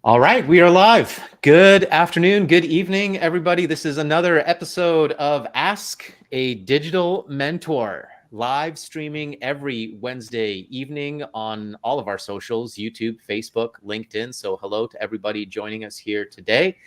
All right, we are live. Good afternoon, good evening, everybody. This is another episode of Ask a Digital Mentor, live streaming every Wednesday evening on all of our socials, YouTube, Facebook, LinkedIn. So hello to everybody joining us here today.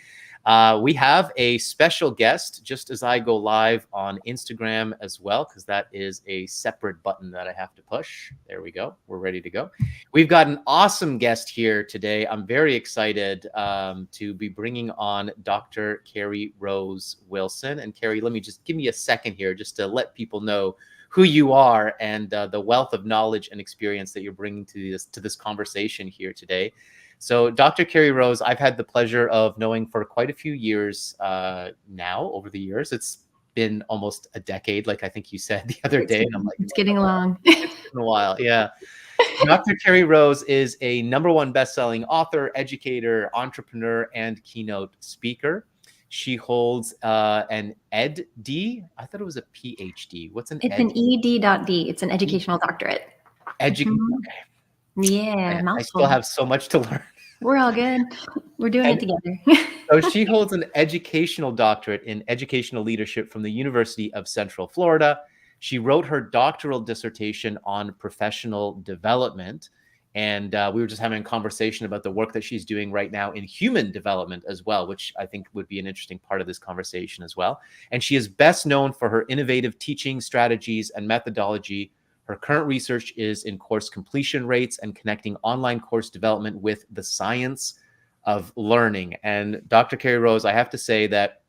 We have a special guest just as I go live on Instagram as well, because that is a separate button that I have to push. There we go. We're ready to go. We've got an awesome guest here today. I'm very excited to be bringing on Dr. Carrie Rose Wilson. And Carrie, let me just give me a second here just to let people know who you are and the wealth of knowledge and experience that you're bringing to this conversation here today. So Dr. Carrie Rose, I've had the pleasure of knowing for quite a few years now, over the years. It's been almost a decade, like I think you said the other day. And I'm like, it's getting long. It's been a while, yeah. Dr. Carrie Rose is a #1 best-selling author, educator, entrepreneur, and keynote speaker. She holds an ED-D. I thought it was a PhD. What's an It's ED? an ED.D. It's an educational doctorate. Okay. Yeah, I still have so much to learn. We're all good. We're doing it together. So she holds an educational doctorate in educational leadership from the University of Central Florida. She wrote her doctoral dissertation on professional development. And we were just having a conversation about the work that she's doing right now in human development as well, which I think would be an interesting part of this conversation as well. And she is best known for her innovative teaching strategies and methodology. Her current research is in course completion rates and connecting online course development with the science of learning. And Dr. Carrie Rose, I have to say that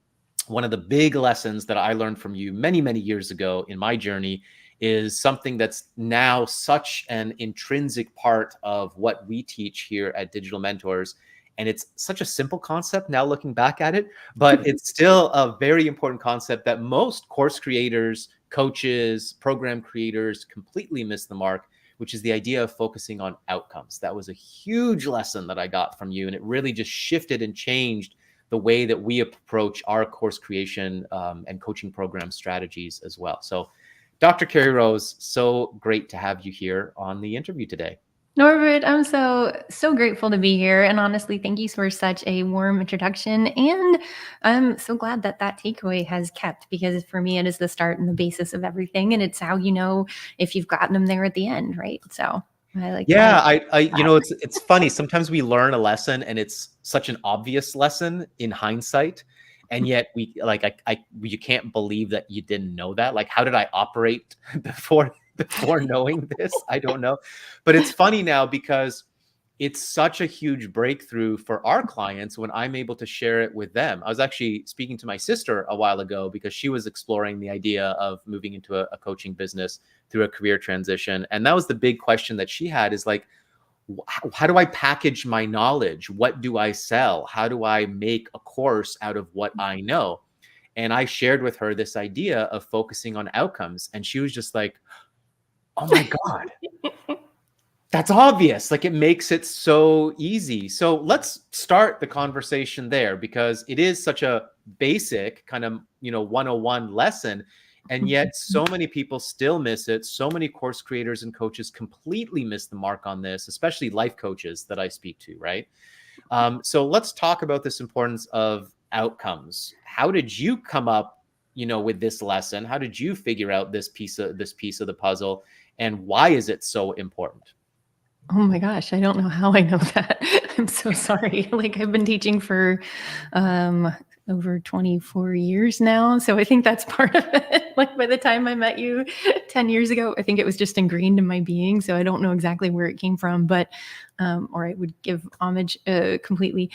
one of the big lessons that I learned from you many, many years ago in my journey is something that's now such an intrinsic part of what we teach here at Digital Mentors. And it's such a simple concept now looking back at it, but it's still a very important concept that most course creators, coaches, program creators completely miss the mark, which is the idea of focusing on outcomes. That was a huge lesson that I got from you, and it really just shifted and changed the way that we approach our course creation and coaching program strategies as well. So Dr. Carrie Rose, so great to have you here on the interview today. Norbert, I'm so grateful to be here. And honestly, thank you for such a warm introduction. And I'm so glad that takeaway has kept, because for me, it is the start and the basis of everything. And it's how you know if you've gotten them there at the end, right? So I like it's funny. Sometimes we learn a lesson and it's such an obvious lesson in hindsight. And yet you can't believe that you didn't know that. Like, how did I operate before knowing this? I don't know. But it's funny now because it's such a huge breakthrough for our clients when I'm able to share it with them. I was actually speaking to my sister a while ago because she was exploring the idea of moving into a coaching business through a career transition. And that was the big question that she had, is like, how do I package my knowledge? What do I sell? How do I make a course out of what I know? And I shared with her this idea of focusing on outcomes. And she was just like, oh my God, that's obvious. Like, it makes it so easy. So let's start the conversation there, because it is such a basic kind of, 101 lesson. And yet so many people still miss it. So many course creators and coaches completely miss the mark on this, especially life coaches that I speak to, right? So let's talk about this importance of outcomes. How did you come up, with this lesson? How did you figure out this piece of the puzzle? And why is it so important? Oh my gosh, I don't know how I know that. I'm so sorry. Like, I've been teaching for over 24 years now. So I think that's part of it. Like, by the time I met you 10 years ago, I think it was just ingrained in my being. So I don't know exactly where it came from, but, or I would give homage completely.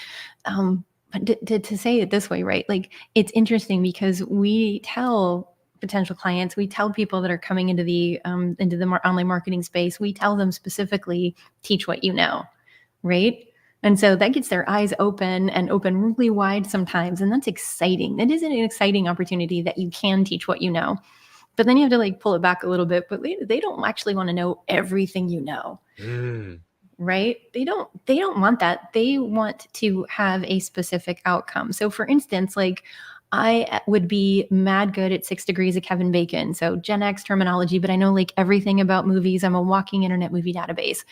But to say it this way, right? Like, it's interesting because we tell potential clients, we tell people that are coming into the online marketing space, we tell them specifically, teach what you know, right? And so that gets their eyes open and open really wide sometimes. And that's exciting. That is an exciting opportunity that you can teach what you know. But then you have to like pull it back a little bit. But they don't actually want to know everything you know. Right? They don't want that. They want to have a specific outcome. So for instance, like, I would be mad good at 6 degrees of Kevin Bacon. So Gen X terminology, but I know like everything about movies. I'm a walking internet movie database.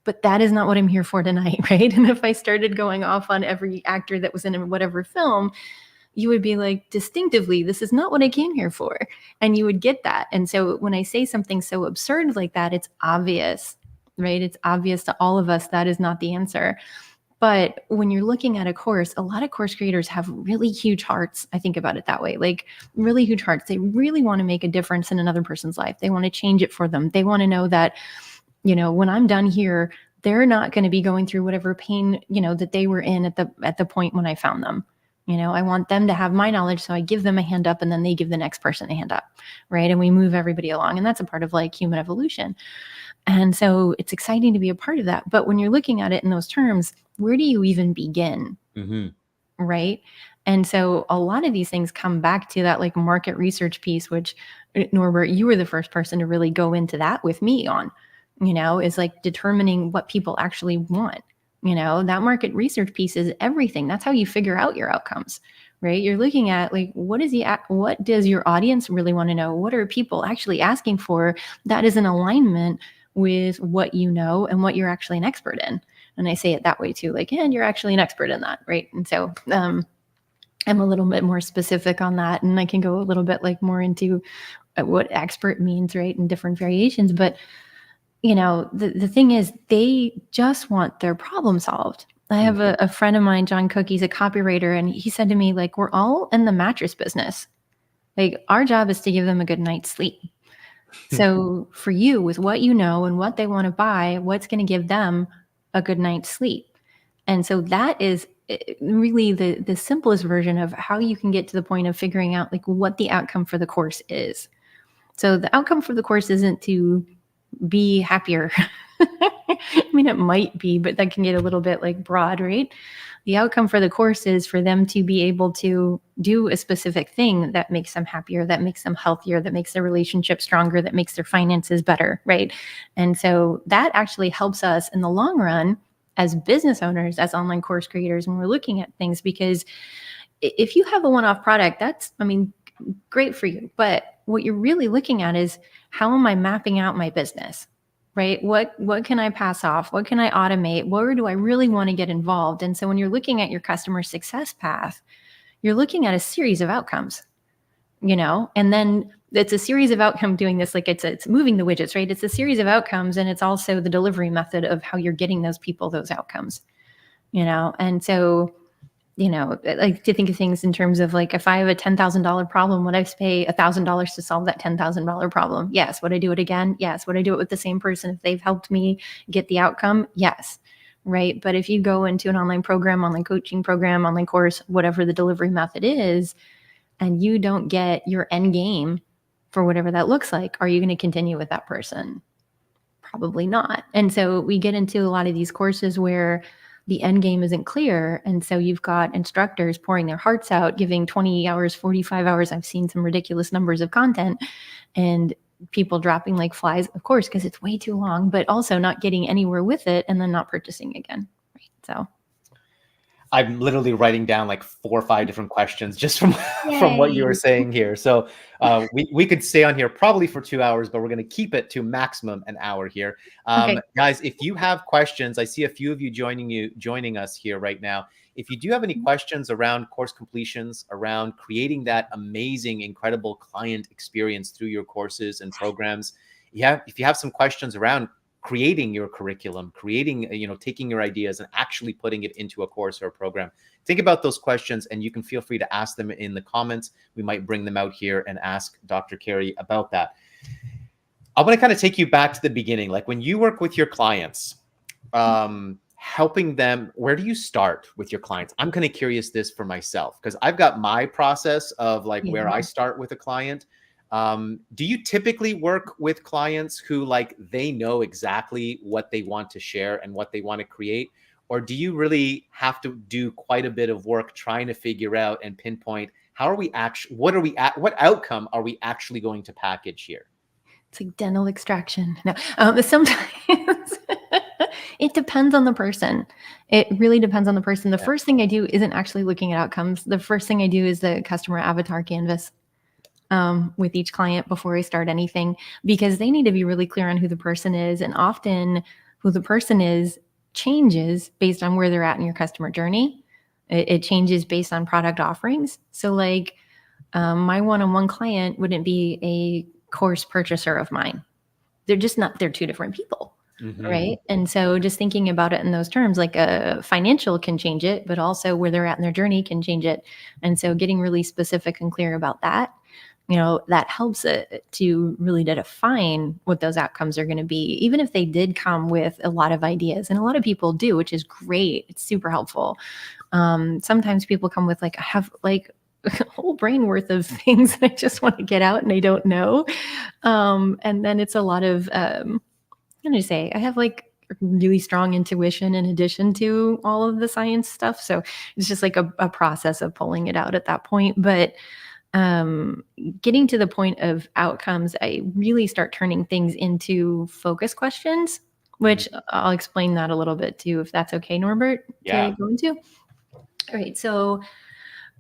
but that is not what I'm here for tonight, right? And if I started going off on every actor that was in whatever film, you would be like, distinctively, this is not what I came here for. And you would get that. And so when I say something so absurd like that, it's obvious, right? It's obvious to all of us that is not the answer. But when you're looking at a course, a lot of course creators have really huge hearts. I think about it that way, like really huge hearts. They really want to make a difference in another person's life. They want to change it for them. They want to know that, when I'm done here, they're not going to be going through whatever pain, that they were in at the point when I found them. I want them to have my knowledge. So I give them a hand up and then they give the next person a hand up. Right. And we move everybody along. And that's a part of like human evolution. And so it's exciting to be a part of that. But when you're looking at it in those terms, where do you even begin? Mm-hmm. Right. And so a lot of these things come back to that like market research piece, which Norbert, you were the first person to really go into that with me on, is like determining what people actually want. That market research piece is everything. That's how you figure out your outcomes, right? You're looking at like, what does your audience really want to know? What are people actually asking for that is in alignment with what you know and what you're actually an expert in? And I say it that way too, like, and you're actually an expert in that, right? And so I'm a little bit more specific on that, and I can go a little bit like more into what expert means, right? And different variations. But the thing is, they just want their problem solved. I have a friend of mine, John Cook, he's a copywriter, and he said to me, like, we're all in the mattress business. Like, our job is to give them a good night's sleep. So for you, with what you know and what they want to buy, what's going to give them a good night's sleep? And so that is really the simplest version of how you can get to the point of figuring out like what the outcome for the course is. So the outcome for the course isn't to be happier. I mean, it might be, but that can get a little bit like broad, right? The outcome for the course is for them to be able to do a specific thing that makes them happier, that makes them healthier, that makes their relationship stronger, that makes their finances better, right? And so that actually helps us in the long run as business owners, as online course creators, when we're looking at things, because if you have a one-off product, that's, great for you. But what you're really looking at is, how am I mapping out my business? Right? What can I pass off? What can I automate? Where do I really want to get involved? And so when you're looking at your customer success path, you're looking at a series of outcomes, and then it's a series of outcomes doing this, like it's moving the widgets, right? It's a series of outcomes, and it's also the delivery method of how you're getting those people those outcomes, and so I like to think of things in terms of like, if I have a $10,000 problem, would I pay $1,000 to solve that $10,000 problem? Yes. Would I do it again? Yes. Would I do it with the same person if they've helped me get the outcome? Yes. Right. But if you go into an online program, online coaching program, online course, whatever the delivery method is, and you don't get your end game for whatever that looks like, are you going to continue with that person? Probably not. And so we get into a lot of these courses where the end game isn't clear. And so you've got instructors pouring their hearts out, giving 20 hours, 45 hours. I've seen some ridiculous numbers of content, and people dropping like flies, of course, because it's way too long, but also not getting anywhere with it and then not purchasing again. Right. So I'm literally writing down like 4 or 5 different questions just from what you were saying here. So we could stay on here probably for 2 hours, but we're going to keep it to maximum an hour here. Okay. Guys, if you have questions, I see a few of you joining us here right now. If you do have any questions around course completions, around creating that amazing, incredible client experience through your courses and programs, if you have some questions around creating your curriculum, taking your ideas and actually putting it into a course or a program, think about those questions, and you can feel free to ask them in the comments. We might bring them out here and ask Dr. Carrie about that. I want to kind of take you back to the beginning. Like when you work with your clients, helping them, where do you start with your clients? I'm kind of curious this for myself, because I've got my process of like where I start with a client. Do you typically work with clients who like they know exactly what they want to share and what they want to create? Or do you really have to do quite a bit of work trying to figure out and pinpoint what outcome are we actually going to package here? It's like dental extraction. No, sometimes it depends on the person. It really depends on the person. The first thing I do isn't actually looking at outcomes. The first thing I do is the customer avatar canvas. With each client before I start anything, because they need to be really clear on who the person is. And often who the person is changes based on where they're at in your customer journey. It changes based on product offerings. So like my one-on-one client wouldn't be a course purchaser of mine. They're just not, they're two different people. Mm-hmm. Right. And so just thinking about it in those terms, like a financial can change it, but also where they're at in their journey can change it. And so getting really specific and clear about that, that helps it to really define what those outcomes are going to be, even if they did come with a lot of ideas. And a lot of people do, which is great. It's super helpful. Sometimes people come with like, I have like a whole brain worth of things that I just want to get out and I don't know. And then it's a lot of, I'm going to say I have like really strong intuition in addition to all of the science stuff. So it's just like a process of pulling it out at that point. But getting to the point of outcomes, I really start turning things into focus questions, which I'll explain that a little bit too, if that's okay, Norbert, to go into. All right. So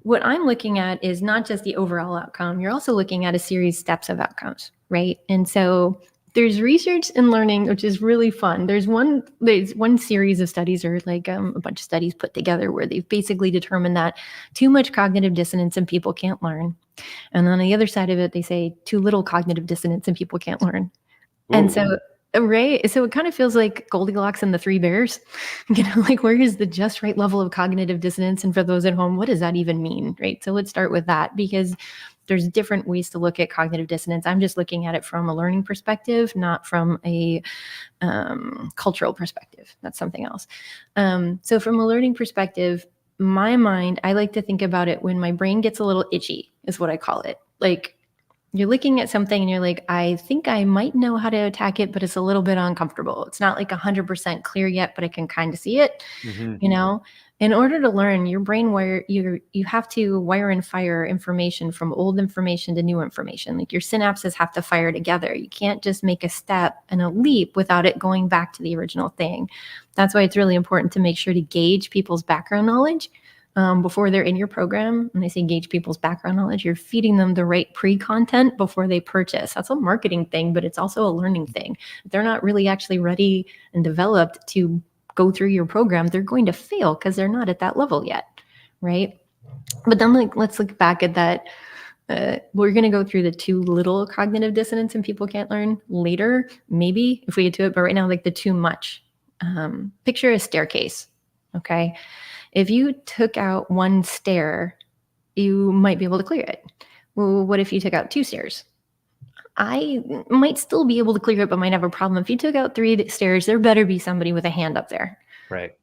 what I'm looking at is not just the overall outcome. You're also looking at a series steps of outcomes, right? And so there's research and learning, which is really fun. There's one series of studies, or like a bunch of studies put together, where they've basically determined that too much cognitive dissonance and people can't learn. And on the other side of it, they say too little cognitive dissonance and people can't learn. Ooh. And so, right. So it kind of feels like Goldilocks and the Three Bears, like where is the just right level of cognitive dissonance? And for those at home, what does that even mean? Right. So let's start with that, because there's different ways to look at cognitive dissonance. I'm just looking at it from a learning perspective, not from a cultural perspective. That's something else. So from a learning perspective, my mind, I like to think about it when my brain gets a little itchy, is what I call it. Like you're looking at something and you're like, I think I might know how to attack it, but it's a little bit uncomfortable. It's not like 100% clear yet, but I can kind of see it. Mm-hmm. In order to learn, your brain you have to wire and fire information from old information to new information. Like your synapses have to fire together. You can't just make a step and a leap without it going back to the original thing. That's why it's really important to make sure to gauge people's background knowledge before they're in your program. When I say gauge people's background knowledge, you're feeding them the right pre-content before they purchase. That's a marketing thing, but it's also a learning thing. If they're not really actually ready and developed to go through your program, they're going to fail because they're not at that level yet, right? But then let's look back at that. We're going to go through the too little cognitive dissonance and people can't learn later, maybe if we get to it. But right now, like the too much. Picture a staircase, okay? If you took out one stair, you might be able to clear it. Well, what if you took out 2 stairs? I might still be able to clear it, but might have a problem. If you took out 3 stairs, there better be somebody with a hand up there. Right.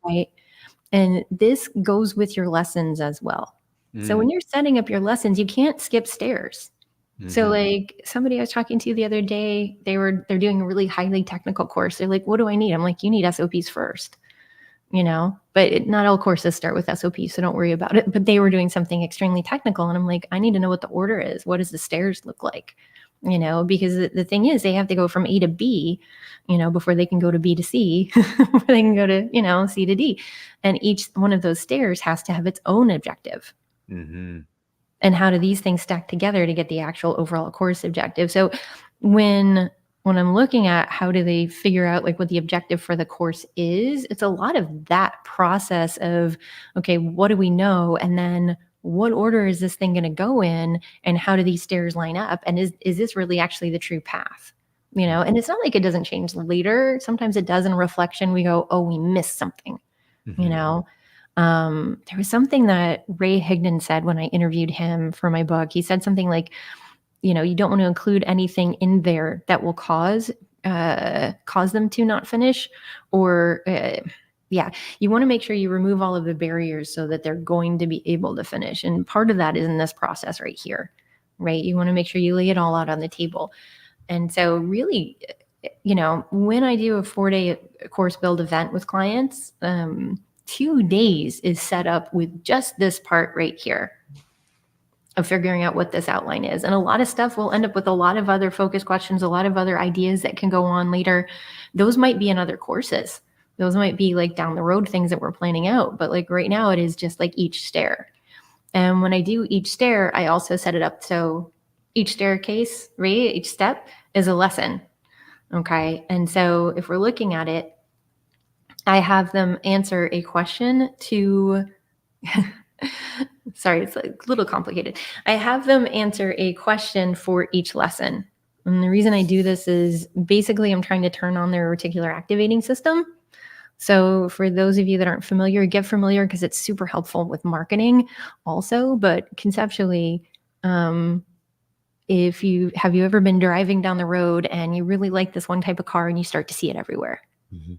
And this goes with your lessons as well. So when you're setting up your lessons, you can't skip stairs. Mm-hmm. So like somebody I was talking to the other day, they're doing a really highly technical course. They're like, what do I need? I'm like, you need SOPs first. But not all courses start with SOPs, so don't worry about it. But they were doing something extremely technical. And I'm like, I need to know what the order is. What does the stairs look like? Because the thing is, they have to go from A to B, before they can go to B to C, before they can go to, C to D. And each one of those stairs has to have its own objective. Mm-hmm. And how do these things stack together to get the actual overall course objective? So when I'm looking at how do they figure out like what the objective for the course is, it's a lot of that process of, okay, what do we know? And then what order is this thing going to go in, and how do these stairs line up? And is this really actually the true path? And it's not like it doesn't change later. Sometimes it does in reflection. We go, oh, we missed something, there was something that Ray Higdon said when I interviewed him for my book. He said something like, you don't want to include anything in there that will cause them to not finish, or you want to make sure you remove all of the barriers so that they're going to be able to finish. And part of that is in this process right here, right? You want to make sure you lay it all out on the table. And so really, when I do a 4-day course build event with clients, 2 days is set up with just this part right here of figuring out what this outline is. And a lot of stuff will end up with a lot of other focus questions, a lot of other ideas that can go on later. Those might be in other courses. Those might be like down the road things that we're planning out. But like right now, it is just like each stair. And when I do each stair, I also set it up so each staircase, right, each step is a lesson. Okay. And so if we're looking at it, I have them answer a question to, sorry, it's a little complicated. I have them answer a question for each lesson. And the reason I do this is basically I'm trying to turn on their reticular activating system. So for those of you that aren't familiar, get familiar because it's super helpful with marketing also. But conceptually, if you ever been driving down the road and you really like this one type of car and you start to see it everywhere. Mm-hmm.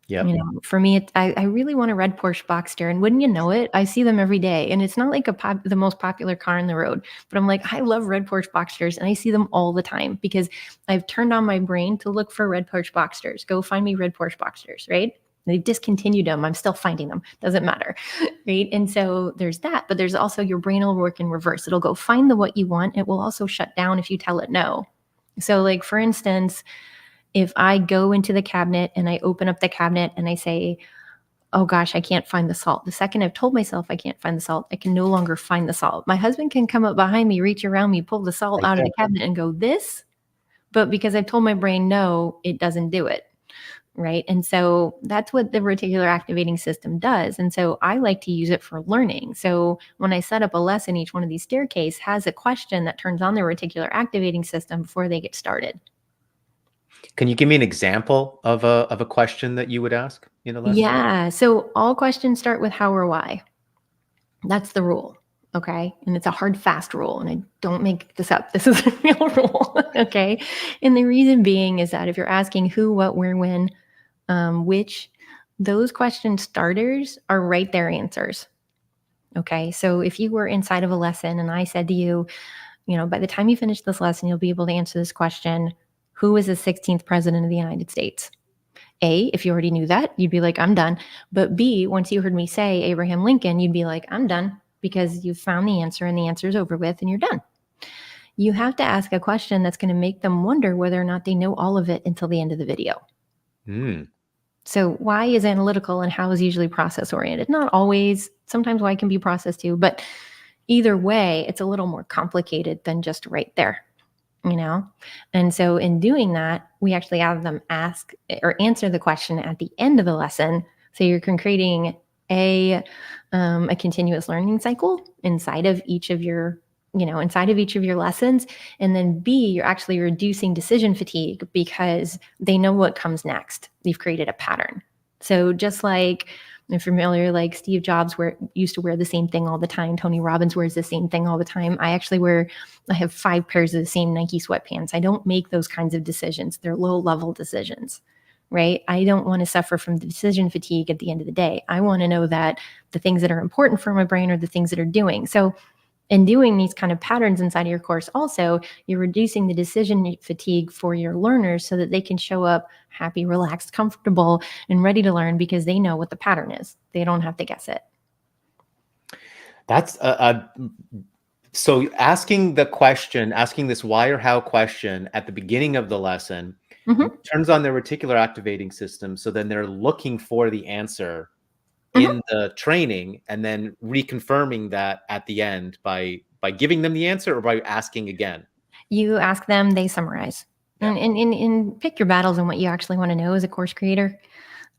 Yep. You know, for me, I really want a red Porsche Boxster, and wouldn't you know it, I see them every day, and it's not like the most popular car on the road, but I'm like, I love red Porsche Boxsters, and I see them all the time because I've turned on my brain to look for red Porsche Boxsters. Go find me red Porsche Boxsters, right? They've discontinued them. I'm still finding them. Doesn't matter, right? And so there's that, but there's also your brain will work in reverse. It'll go find what you want. It will also shut down if you tell it no. So, like for instance, if I go into the cabinet and I open up the cabinet and I say, oh gosh, I can't find the salt. The second I've told myself I can't find the salt, I can no longer find the salt. My husband can come up behind me, reach around me, pull the salt out of the cabinet and go this, but because I've told my brain no, it doesn't do it. Right. And so that's what the reticular activating system does. And so I like to use it for learning. So when I set up a lesson, each one of these staircase has a question that turns on the reticular activating system before they get started. Can you give me an example of a question that you would ask in a lesson? Yeah. So all questions start with how or why. That's the rule. Okay. And it's a hard, fast rule. And I don't make this up. This is a real rule. Okay. And the reason being is that if you're asking who, what, where, when, which, those question starters are right there answers. Okay. So if you were inside of a lesson and I said to you, you know, by the time you finish this lesson, you'll be able to answer this question: who was the 16th president of the United States? A, if you already knew that, you'd be like, I'm done. But B, once you heard me say Abraham Lincoln, you'd be like, I'm done, because you've found the answer and the answer is over with and you're done. You have to ask a question that's going to make them wonder whether or not they know all of it until the end of the video. So why is analytical and how is usually process oriented? Not always. Sometimes why can be process too, but either way, it's a little more complicated than just right there. You know? And so in doing that, we actually have them ask or answer the question at the end of the lesson. So you're creating a continuous learning cycle inside of each of your lessons. And then B, you're actually reducing decision fatigue because they know what comes next. You've created a pattern. So just like, I'm familiar, like Steve Jobs used to wear the same thing all the time. Tony Robbins wears the same thing all the time. I have 5 pairs of the same Nike sweatpants. I don't make those kinds of decisions. They're low level decisions, right? I don't want to suffer from decision fatigue at the end of the day. I want to know that the things that are important for my brain are the things that are doing. So in doing these kind of patterns inside of your course, also, you're reducing the decision fatigue for your learners so that they can show up happy, relaxed, comfortable, and ready to learn because they know what the pattern is. They don't have to guess it. That's so asking this why or how question at the beginning of the lesson turns on their reticular activating system. So then they're looking for the answer in the training and then reconfirming that at the end by giving them the answer or by asking again. You ask them, they summarize. Yeah. And pick your battles on what you actually want to know as a course creator.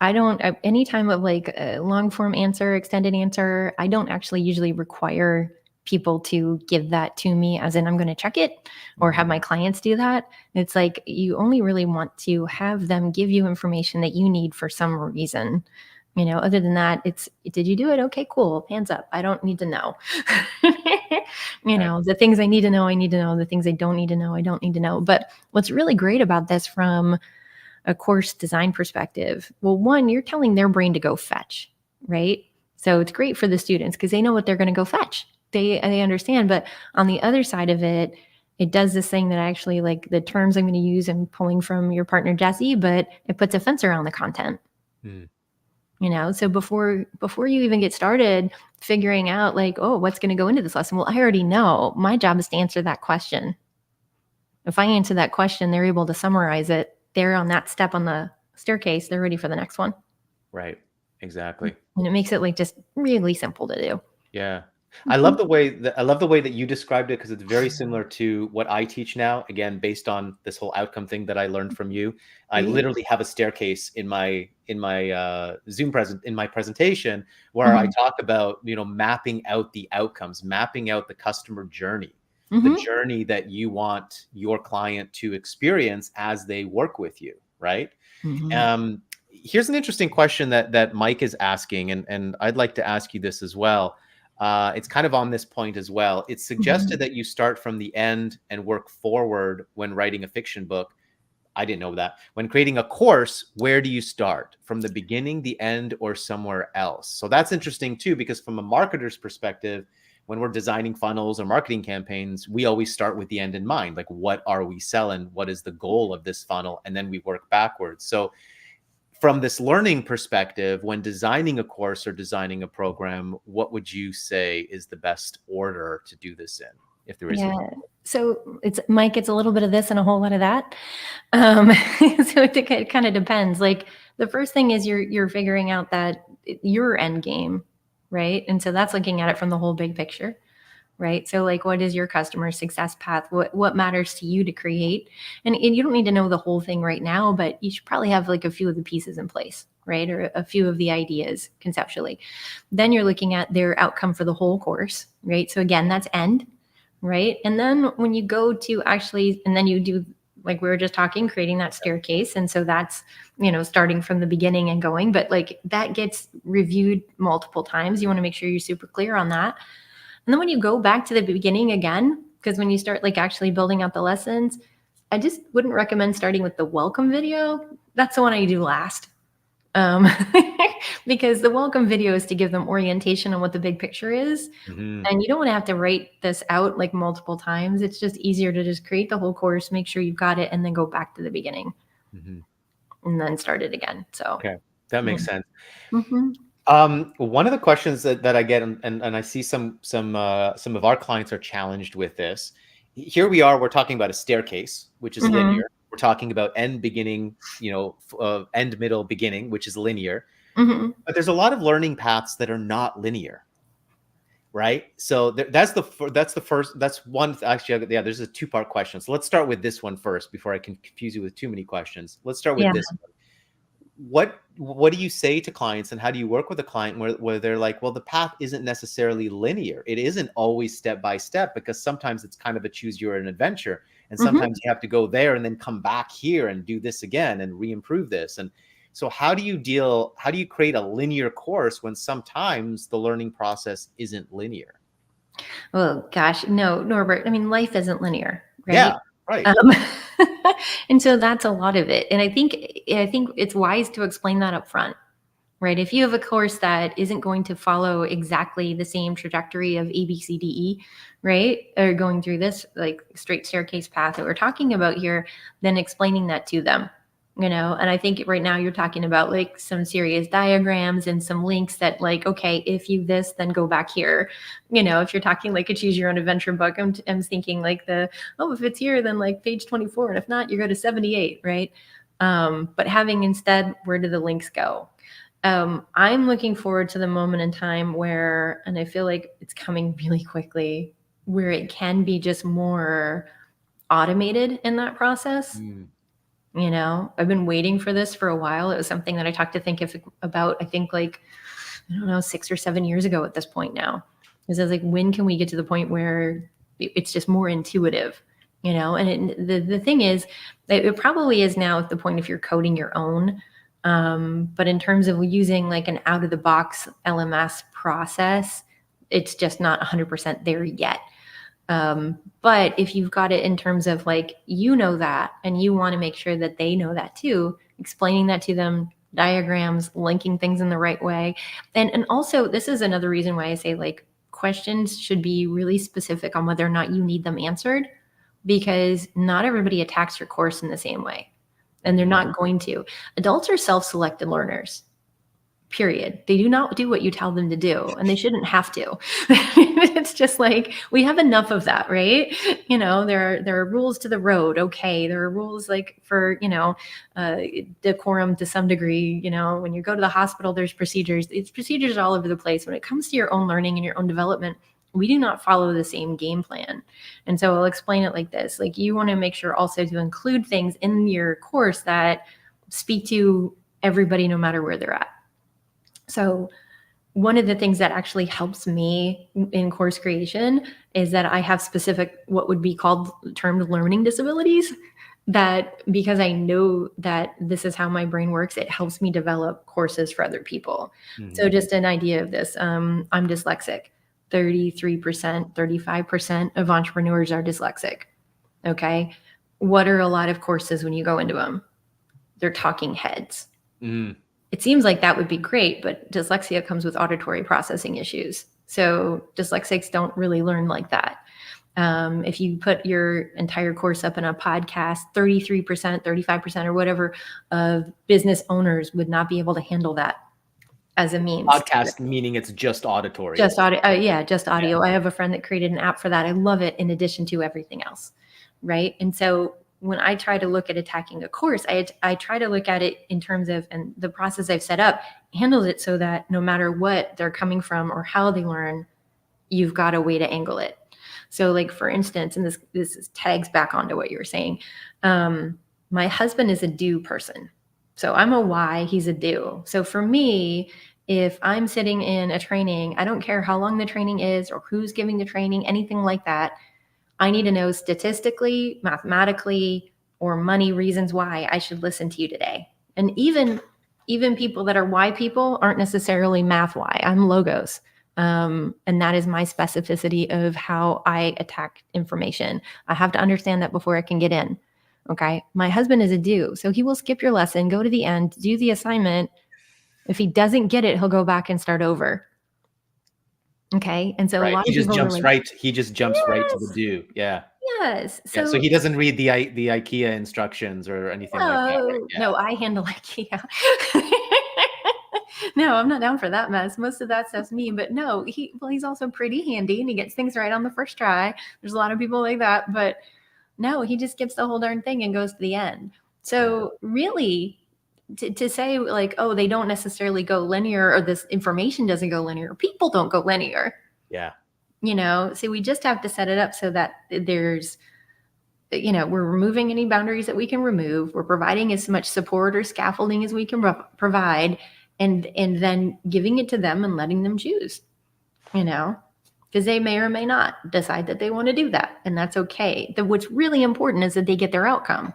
Any time of like a long form answer, extended answer, I don't actually usually require people to give that to me as in I'm going to check it or have my clients do that. It's like you only really want to have them give you information that you need for some reason. You know, other than that, did you do it? Okay, cool. Hands up. I don't need to know. The things I need to know, I need to know. The things I don't need to know, I don't need to know. But what's really great about this from a course design perspective, well, one, you're telling their brain to go fetch, right? So it's great for the students because they know what they're going to go fetch. They understand. But on the other side of it, it does this thing that I actually like the terms I'm going to use and pulling from your partner, Jesse, but it puts a fence around the content. So before you even get started figuring out like, oh, what's going to go into this lesson? Well, I already know my job is to answer that question. If I answer that question, they're able to summarize it. They're on that step on the staircase. They're ready for the next one. Right. Exactly. And it makes it like just really simple to do. Yeah. I love the way that you described it, because it's very similar to what I teach now. Again, based on this whole outcome thing that I learned from you. I Great. literally have a staircase in my in my presentation, where I Mhm. talk about, mapping out the outcomes, mapping out the customer journey, the Mhm. journey that you want your client to experience as they work with you, right? Mhm. Here's an interesting question that Mike is asking, and I'd like to ask you this as well. It's kind of on this point as well. It's Mhm. suggested that you start from the end and work forward when writing a fiction book. I didn't know that. When creating a course, where do you start? From the beginning, the end, or somewhere else? So that's interesting too, because from a marketer's perspective, when we're designing funnels or marketing campaigns, we always start with the end in mind. Like, what are we selling? What is the goal of this funnel? And then we work backwards. So from this learning perspective, when designing a course or designing a program, what would you say is the best order to do this in, if there is Yeah. one? So it's Mike, it's a little bit of this and a whole lot of that. So it kind of depends. Like the first thing is you're figuring out that your end game, right? And so that's looking at it from the whole big picture, right? So like, what is your customer success path? What matters to you to create? And you don't need to know the whole thing right now, but you should probably have like a few of the pieces in place, right? Or a few of the ideas conceptually. Then you're looking at their outcome for the whole course, right? So again, that's end, right? And then when you go to actually, and then you do, like we were just talking, creating that staircase. And so that's, starting from the beginning and going, but like that gets reviewed multiple times. You want to make sure you're super clear on that. And then when you go back to the beginning again, because when you start like actually building out the lessons, I just wouldn't recommend starting with the welcome video. That's the one I do last. Um, because the welcome video is to give them orientation on what the big picture is. Mm-hmm. And you don't want to have to write this out like multiple times. It's just easier to just create the whole course, make sure you've got it, and then go back to the beginning Mm-hmm. and then start it again. So, Okay, that yeah. makes sense. Mm-hmm. One of the questions that I get, and I see some of our clients are challenged with this. Here we are, we're talking about a staircase, which is Mm-hmm. linear. We're talking about end, beginning, end, middle, beginning, which is linear. Mm-hmm. But there's a lot of learning paths that are not linear, right? So that's the first. That's one. Actually, yeah. There's a two-part question. So let's start with this one first before I can confuse you with too many questions. Let's start with Yeah. this one. What do you say to clients, and how do you work with a client where they're like, well, the path isn't necessarily linear. It isn't always step by step, because sometimes it's kind of a choose your own adventure, and Mm-hmm. sometimes you have to go there and then come back here and do this again and re-improve this. And so how do you create a linear course when sometimes the learning process isn't linear? Oh gosh, no, Norbert. I mean, life isn't linear, Yeah, right? right. Um, and so that's a lot of it. And I think it's wise to explain that up front, right? If you have a course that isn't going to follow exactly the same trajectory of A, B, C, D, E, right? Or going through this like straight staircase path that we're talking about here, then explaining that to them, and I think right now you're talking about like some serious diagrams and some links that like, okay, if you this, then go back here. If you're talking like a choose your own adventure book, I'm thinking like if it's here, then like page 24. And if not, you go to 78, right? But having instead, where do the links go? I'm looking forward to the moment in time where, and I feel like it's coming really quickly, where it can be just more automated in that process. Mm, I've been waiting for this for a while. It was something that I talked to about, I think like, I don't know, 6 or 7 years ago at this point now. Because I was like, when can we get to the point where it's just more intuitive? And the thing is, it probably is now at the point if you're coding your own. But in terms of using like an out of the box LMS process, it's just not 100% there yet. But if you've got it in terms of like, that, and you want to make sure that they know that too, explaining that to them, diagrams, linking things in the right way. And also, this is another reason why I say like questions should be really specific on whether or not you need them answered, because not everybody attacks your course in the same way. And they're mhm. not going to. Adults are self-selected learners. Period. They do not do what you tell them to do, and they shouldn't have to. It's just like we have enough of that, right? There are rules to the road. Okay, there are rules like for decorum to some degree. When you go to the hospital, there's procedures. It's procedures all over the place. When it comes to your own learning and your own development, we do not follow the same game plan. And so I'll explain it like this. Like, you want to make sure also to include things in your course that speak to everybody, no matter where they're at. So one of the things that actually helps me in course creation is that I have specific, what would be called termed learning disabilities, that because I know that this is how my brain works, it helps me develop courses for other people. Mhm. So just an idea of this, I'm dyslexic. 33%, 35% of entrepreneurs are dyslexic. Okay. What are a lot of courses when you go into them? They're talking heads. Mm. It seems like that would be great, but dyslexia comes with auditory processing issues. So dyslexics don't really learn like that. If you put your entire course up in a podcast, 33%, 35% or whatever of business owners would not be able to handle that as a means. Podcast meaning it's just auditory. Just audio. Yeah, just audio. I have a friend that created an app for that. I love it in addition to everything else. Right. And so when I try to look at attacking a course, I try to look at it in terms of, and the process I've set up handles it so that no matter what they're coming from or how they learn, you've got a way to angle it. So like, for instance, and this tags back onto what you were saying. My husband is a do person. So I'm a why, he's a do. So for me, if I'm sitting in a training, I don't care how long the training is or who's giving the training, anything like that. I need to know statistically, mathematically, or money reasons why I should listen to you today. And even people that are why people aren't necessarily math why. I'm logos. And that is my specificity of how I attack information. I have to understand that before I can get in. Okay. My husband is a do. So he will skip your lesson, go to the end, do the assignment. If he doesn't get it, he'll go back and start over. Okay. And so right. a lot he of just people jumps like, right. He just jumps right to the do. Yeah. yes. So, so he doesn't read the IKEA instructions or anything like that. Right? Yeah. No, I handle IKEA. No, I'm not down for that mess. Most of that stuff's me, but no, he's also pretty handy and he gets things right on the first try. There's a lot of people like that, but no, he just skips the whole darn thing and goes to the end. So really, to say like, oh, they don't necessarily go linear or this information doesn't go linear, people don't go linear. Yeah. So we just have to set it up so that there's, we're removing any boundaries that we can remove. We're providing as much support or scaffolding as we can provide, and then giving it to them and letting them choose, because they may or may not decide that they want to do that. And that's okay. What's really important is that they get their outcome.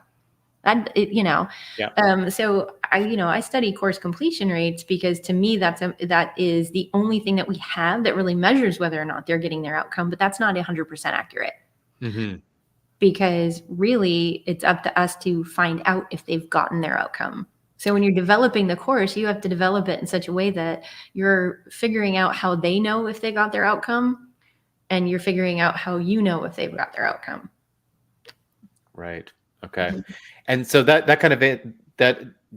So I study course completion rates because to me, that is the only thing that we have that really measures whether or not they're getting their outcome, but that's not 100% accurate. Mm-hmm. Because really it's up to us to find out if they've gotten their outcome. So when you're developing the course, you have to develop it in such a way that you're figuring out how they know if they got their outcome, and you're figuring out how you know if they've got their outcome. Right. Okay. Mm-hmm. And so that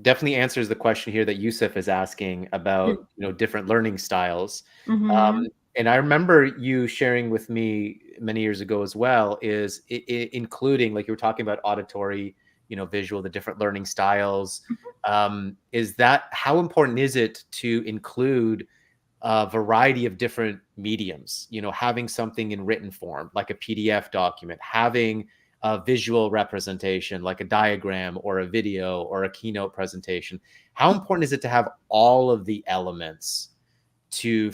definitely answers the question here that Yusuf is asking about, different learning styles. Mm-hmm. And I remember you sharing with me many years ago as well, is including, like you were talking about auditory, visual, the different learning styles. Is that, how important is it to include a variety of different mediums, having something in written form, like a PDF document, having a visual representation, like a diagram or a video or a keynote presentation? How important is it to have all of the elements to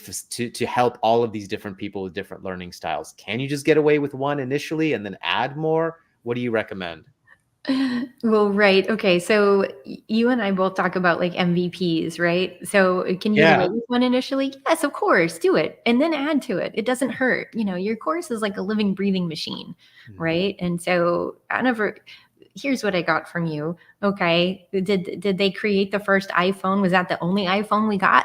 help all of these different people with different learning styles? Can you just get away with one initially and then add more? What do you recommend? Well, right. Okay. So you and I both talk about like MVPs, right? So can you get away with one initially? Yes, of course. Do it and then add to it. It doesn't hurt. Your course is like a living, breathing machine, right? And so here's what I got from you. Okay. Did they create the first iPhone? Was that the only iPhone we got?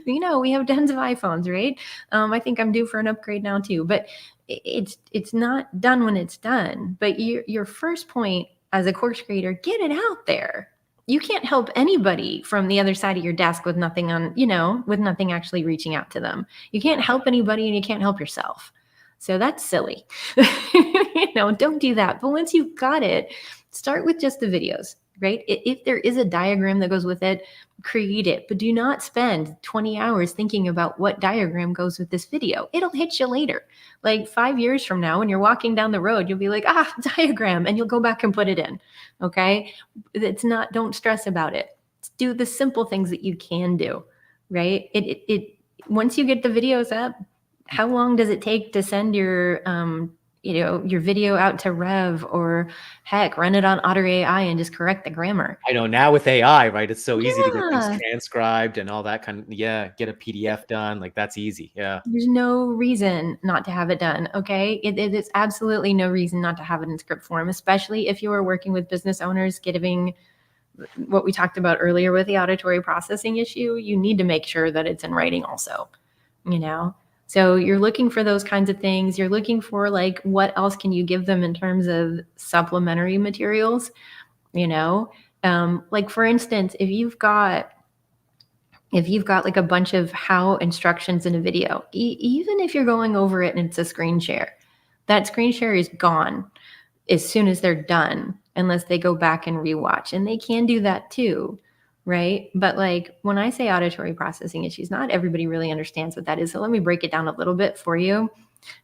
We have tons of iPhones, right? I think I'm due for an upgrade now too, but it's not done when it's done. But your first point as a course creator, get it out there. You can't help anybody from the other side of your desk with nothing with nothing actually reaching out to them. You can't help anybody and you can't help yourself. So that's silly. Don't do that. But once you've got it, start with just the videos. right? If there is a diagram that goes with it, create it, but do not spend 20 hours thinking about what diagram goes with this video. It'll hit you later. Like 5 years from now, when you're walking down the road, you'll be like, diagram, and you'll go back and put it in. Okay. It's not, don't stress about it. Do the simple things that you can do, right? Once you get the videos up, how long does it take to send your your video out to Rev, or heck, run it on Otter AI and just correct the grammar? I know now with AI, right? It's so easy to get things transcribed and all that kind of, get a PDF done. Like that's easy. Yeah. There's no reason not to have it done. Okay. It is absolutely no reason not to have it in script form, especially if you are working with business owners, giving what we talked about earlier with the auditory processing issue. You need to make sure that it's in writing also, So you're looking for those kinds of things. You're looking for like, what else can you give them in terms of supplementary materials? Like for instance, if you've got like a bunch of how instructions in a video, even if you're going over it and it's a screen share, that screen share is gone as soon as they're done, unless they go back and rewatch, and they can do that too. Right. But like when I say auditory processing issues, not everybody really understands what that is. So let me break it down a little bit for you.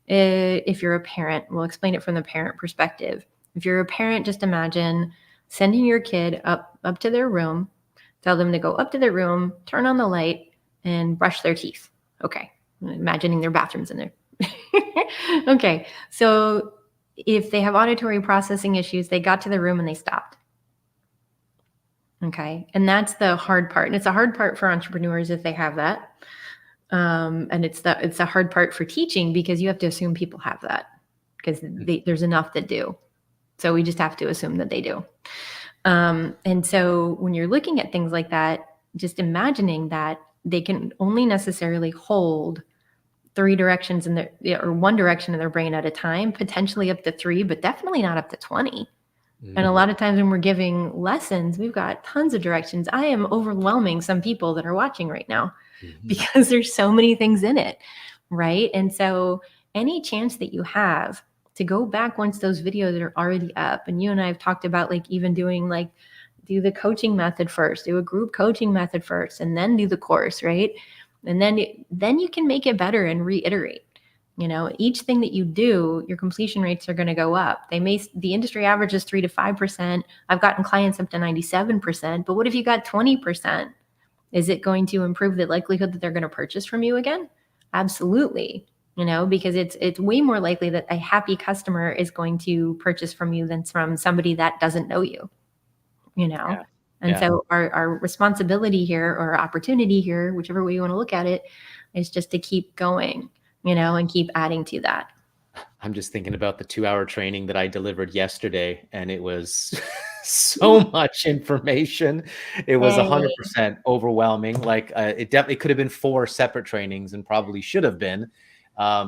If you're a parent, we'll explain it from the parent perspective. If you're a parent, just imagine sending your kid up to their room, tell them to go up to their room, turn on the light, and brush their teeth. Okay. Imagining their bathrooms in there. Okay. So if they have auditory processing issues, they got to the room and they stopped. Okay. And that's the hard part. And it's a hard part for entrepreneurs if they have that. And it's a hard part for teaching, because you have to assume people have that, because there's enough that do. So we just have to assume that they do. And so when you're looking at things like that, just imagining that they can only necessarily hold 3 directions or one direction in their brain at a time, potentially up to 3, but definitely not up to 20. Mm-hmm. And a lot of times when we're giving lessons, we've got tons of directions. I am overwhelming some people that are watching right now, mm-hmm. because there's so many things in it, right? And so any chance that you have to go back once those videos are already up, and you and I have talked about like even doing like, do the coaching method first, do a group coaching method first, and then do the course, right? And then you can make it better and reiterate. Each thing that you do, your completion rates are going to go up. The industry average is 3 to 5%. I've gotten clients up to 97%, but what if you got 20%? Is it going to improve the likelihood that they're going to purchase from you again? Absolutely. Because it's way more likely that a happy customer is going to purchase from you than from somebody that doesn't know you, Yeah. And so our responsibility here, or opportunity here, whichever way you want to look at it, is just to keep going, and keep adding to that. I'm just thinking about the 2-hour training that I delivered yesterday, and it was so much information. It was 100% overwhelming. Like it definitely could have been 4 separate trainings, and probably should have been,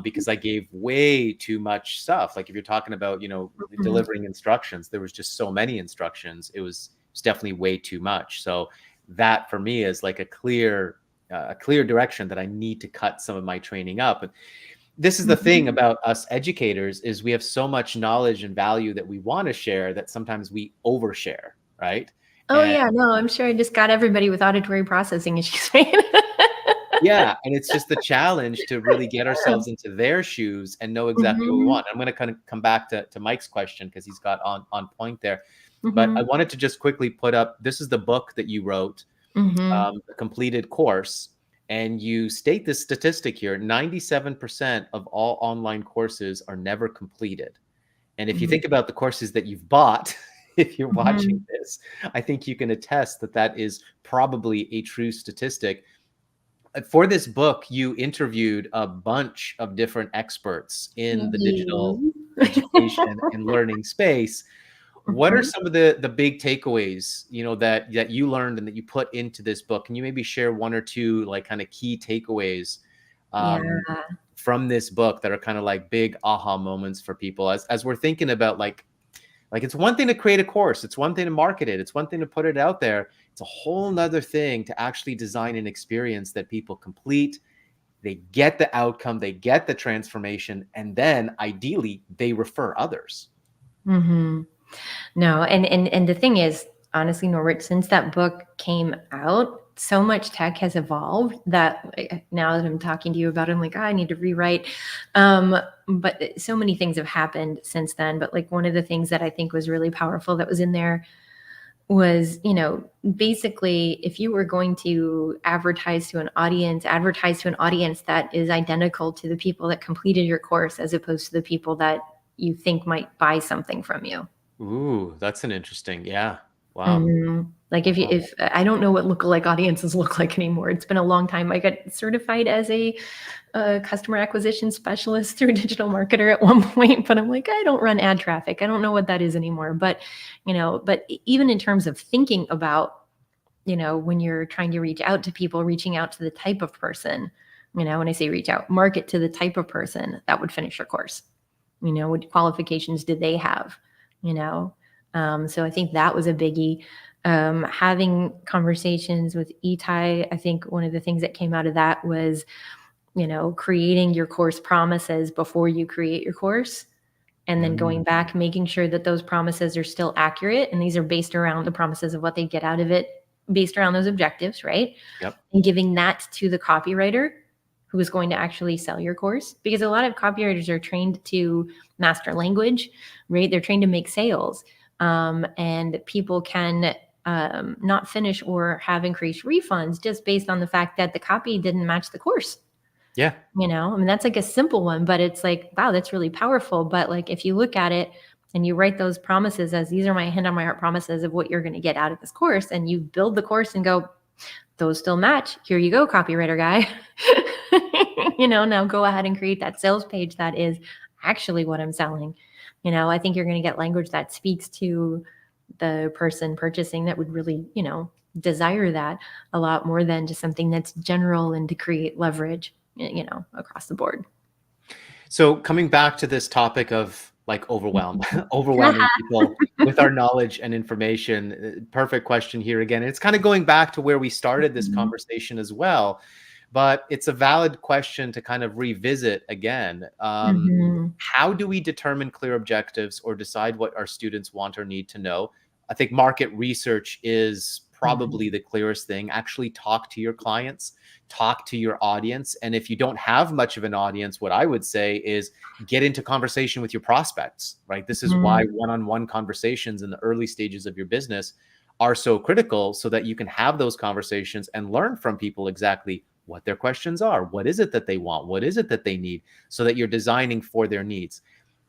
because I gave way too much stuff. Like if you're talking about, mm-hmm. delivering instructions, there was just so many instructions. It was definitely way too much. So that for me is like a clear direction that I need to cut some of my training up. And this is the thing about us educators, is we have so much knowledge and value that we want to share that sometimes we overshare, right? I'm sure I just got everybody with auditory processing issues, right? Yeah. And it's just the challenge to really get ourselves into their shoes and know exactly what we want. I'm going to kind of come back to Mike's question, because he's got on point there. But I wanted to just quickly put up, this is the book that you wrote, the completed course. And you state this statistic here: 97% of all online courses are never completed. And if you think about the courses that you've bought, if you're watching this, I think you can attest that that is probably a true statistic. For this book, you interviewed a bunch of different experts in the digital education and learning space. What are some of the big takeaways, that you learned and that you put into this book? Can you maybe share 1 or 2 like kind of key takeaways from this book that are kind of like big aha moments for people as we're thinking about like it's one thing to create a course, it's one thing to market it, it's one thing to put it out there. It's a whole nother thing to actually design an experience that people complete, they get the outcome, they get the transformation, and then ideally they refer others. No, and the thing is, honestly, Norbert, since that book came out, so much tech has evolved that now that I'm talking to you about it, I'm like, I need to rewrite. But so many things have happened since then. But like one of the things that I think was really powerful that was in there was, basically if you were going to advertise to an audience that is identical to the people that completed your course as opposed to the people that you think might buy something from you. Ooh, that's an interesting. Yeah. Wow. Like if I don't know what lookalike audiences look like anymore. It's been a long time. I got certified as a customer acquisition specialist through a digital marketer at one point, but I'm like, I don't run ad traffic. I don't know what that is anymore. But, but even in terms of thinking about, when you're trying to reach out to people, reaching out to the type of person, when I say reach out, market to the type of person that would finish your course. What qualifications did they have? So I think that was a biggie. Having conversations with Itai, I think one of the things that came out of that was, creating your course promises before you create your course, and then going back, making sure that those promises are still accurate. And these are based around the promises of what they get out of it, based around those objectives, right? Yep. And giving that to the copywriter who is going to actually sell your course. Because a lot of copywriters are trained to master language, right? They're trained to make sales. And people can not finish or have increased refunds just based on the fact that the copy didn't match the course. Yeah. That's like a simple one, but it's like, wow, that's really powerful. But like, if you look at it and you write those promises as these are my hand on my heart promises of what you're going to get out of this course, and you build the course and go, those still match. Here you go, copywriter guy. Now go ahead and create that sales page that is actually what I'm selling. I think you're going to get language that speaks to the person purchasing that would really, desire that a lot more than just something that's general and to create leverage, across the board. So coming back to this topic of like overwhelming people with our knowledge and information, perfect question here again. It's kind of going back to where we started this conversation as well, but it's a valid question to kind of revisit again. How do we determine clear objectives or decide what our students want or need to know? I think market research is probably the clearest thing. Actually talk to your clients, talk to your audience. And if you don't have much of an audience, what I would say is get into conversation with your prospects, right? This is why one-on-one conversations in the early stages of your business are so critical, so that you can have those conversations and learn from people exactly what their questions are. What is it that they want? What is it that they need? So that you're designing for their needs.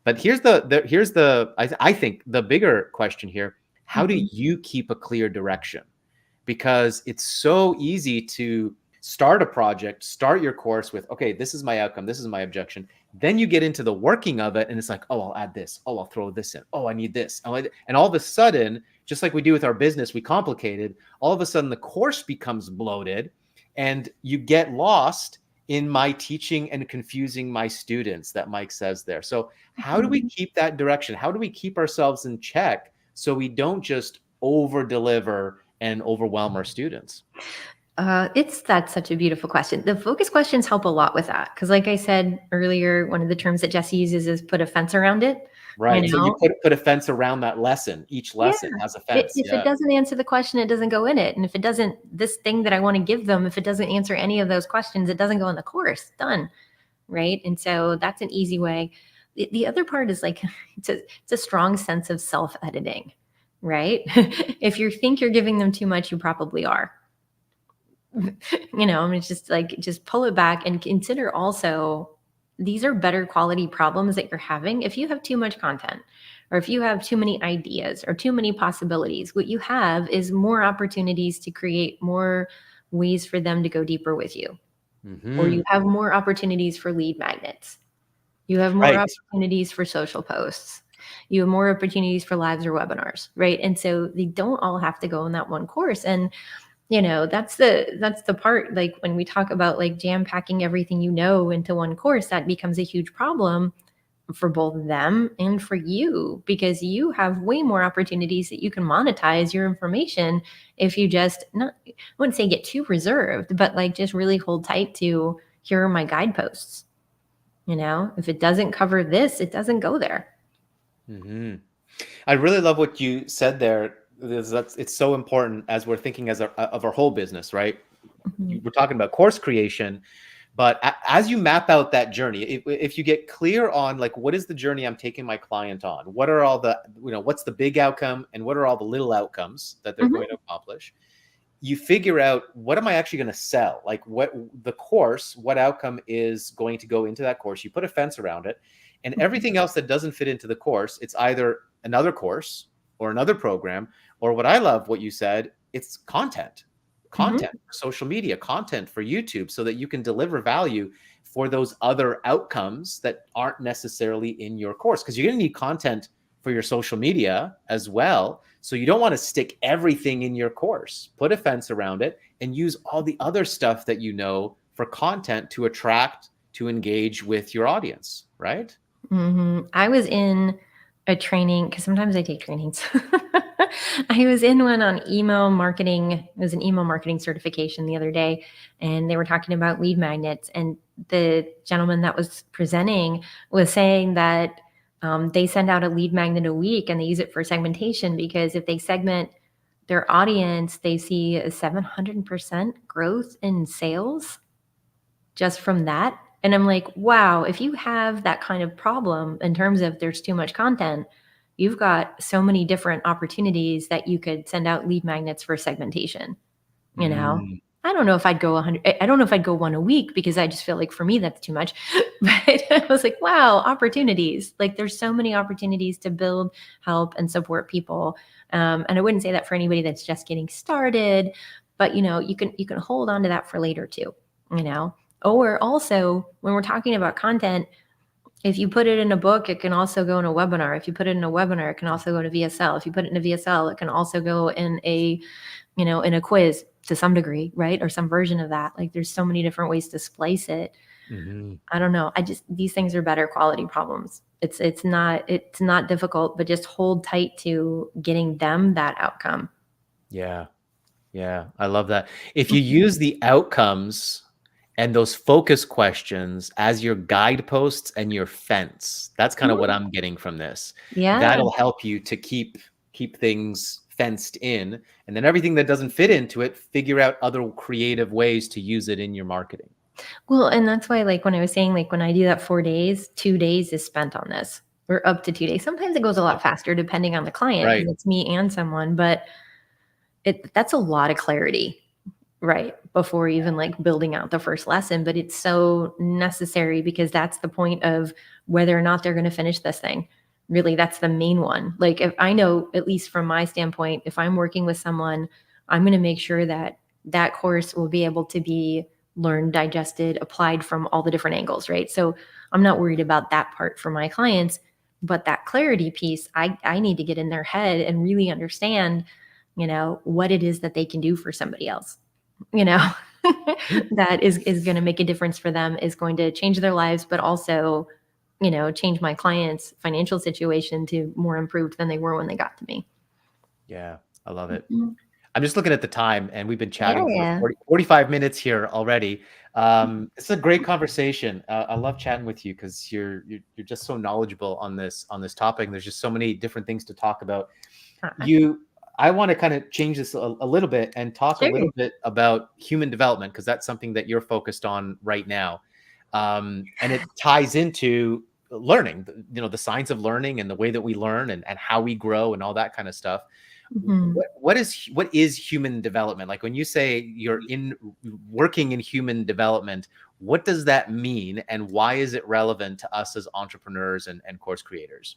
But here's I think the bigger question here. How do you keep a clear direction? Because it's so easy to start a project, start your course with, okay, this is my outcome, this is my objection. Then you get into the working of it and it's like, oh, I'll add this. Oh, I'll throw this in. Oh, I need this. And all of a sudden, just like we do with our business, we complicate it. All of a sudden the course becomes bloated and you get lost in my teaching and confusing my students that Mike says there. So how do we keep that direction? How do we keep ourselves in check so we don't just over deliver and overwhelm our students? That's such a beautiful question. The focus questions help a lot with that. Cause like I said earlier, one of the terms that Jesse uses is put a fence around it. Right. So you put a fence around that lesson. Each lesson has a fence. If it doesn't answer the question, it doesn't go in it. And if it doesn't, this thing that I want to give them, if it doesn't answer any of those questions, it doesn't go in the course. Done. Right. And so that's an easy way. The other part is like, it's a strong sense of self-editing, right? If you think you're giving them too much, you probably are. It's just like, just pull it back and consider also, these are better quality problems that you're having. If you have too much content, or if you have too many ideas or too many possibilities, what you have is more opportunities to create more ways for them to go deeper with you. Or you have more opportunities for lead magnets. You have more opportunities for social posts. You have more opportunities for lives or webinars, right? And so they don't all have to go in that one course. And that's the part, like when we talk about like jam packing everything into one course, that becomes a huge problem for both them and for you, because you have way more opportunities that you can monetize your information if you just I wouldn't say get too reserved, but like just really hold tight to, here are my guideposts. If it doesn't cover this, it doesn't go there. I really love what you said there, it's so important as we're thinking of our whole business, right? Mhm. We're talking about course creation, but as you map out that journey, if you get clear on like, what is the journey I'm taking my client on? What are all the, what's the big outcome and what are all the little outcomes that they're going to accomplish? You figure out, what am I actually going to sell? Like, what the course, what outcome is going to go into that course? You put a fence around it, and everything else that doesn't fit into the course, it's either another course or another program, or what I love, what you said, it's content Mhm. for social media, content for YouTube, so that you can deliver value for those other outcomes that aren't necessarily in your course, because you're going to need content for your social media as well. So you don't want to stick everything in your course. Put a fence around it and use all the other stuff that you know for content to attract, to engage with your audience, right? I was in a training, because sometimes I take trainings. I was in one on email marketing. It was an email marketing certification the other day, and they were talking about lead magnets. And the gentleman that was presenting was saying that they send out a lead magnet a week and they use it for segmentation, because if they segment their audience, they see a 700% growth in sales just from that. And I'm like, wow, if you have that kind of problem in terms of there's too much content, you've got so many different opportunities that you could send out lead magnets for segmentation. You know, Mm, I don't know if I'd go 100. I don't know if I'd go one a week, because I just feel like for me that's too much. But I was like, wow, opportunities. Like there's so many opportunities to build, help, and support people. And I wouldn't say that for anybody that's just getting started, but you can hold on to that for later too. You know, or also when we're talking about content, if you put it in a book, it can also go in a webinar. If you put it in a webinar, it can also go in a VSL. If you put it in a VSL, it can also go in a quiz to some degree, right? Or some version of that. Like there's so many different ways to splice it. mhm. I don't know. These things are better quality problems. It's not difficult, but just hold tight to getting them that outcome. Yeah. Yeah, I love that. If you use the outcomes and those focus questions as your guideposts and your fence, that's kind of what Mhm. I'm getting from this. Yeah. That'll help you to keep things fenced in, and then everything that doesn't fit into it, figure out other creative ways to use it in your marketing. Well, and that's why, like when I was saying, like when I do that 4 days, 2 days is spent on this, or up to 2 days. Sometimes it goes a Yeah. lot faster depending on the client, Right. because it's me and someone, but that's a lot of clarity, right? Before even like building out the first lesson. But it's so necessary, because that's the point of whether or not they're going to finish this thing. Really, that's the main one. Like if I know, at least from my standpoint, if I'm working with someone, I'm going to make sure that that course will be able to be learned, digested, applied from all the different angles, right? So I'm not worried about that part for my clients. But that clarity piece, I need to get in their head and really understand, what it is that they can do for somebody else, you know, that is going to make a difference for them, is going to change their lives, but also, change my client's financial situation to more improved than they were when they got to me. Yeah, I love it. Mhm. I'm just looking at the time, and we've been chatting for Yeah. 45 minutes here already. It's a great conversation. I love chatting with you because you're just so knowledgeable on this topic. And there's just so many different things to talk about. Uh, I want to kind of change this a little bit and talk a Sure. little bit about human development, because that's something that you're focused on right now, and it ties into learning. The science of learning and the way that we learn and how we grow and all that kind of stuff. Mhm. What is human development? Like when you say you're working in human development, what does that mean, and why is it relevant to us as entrepreneurs and course creators?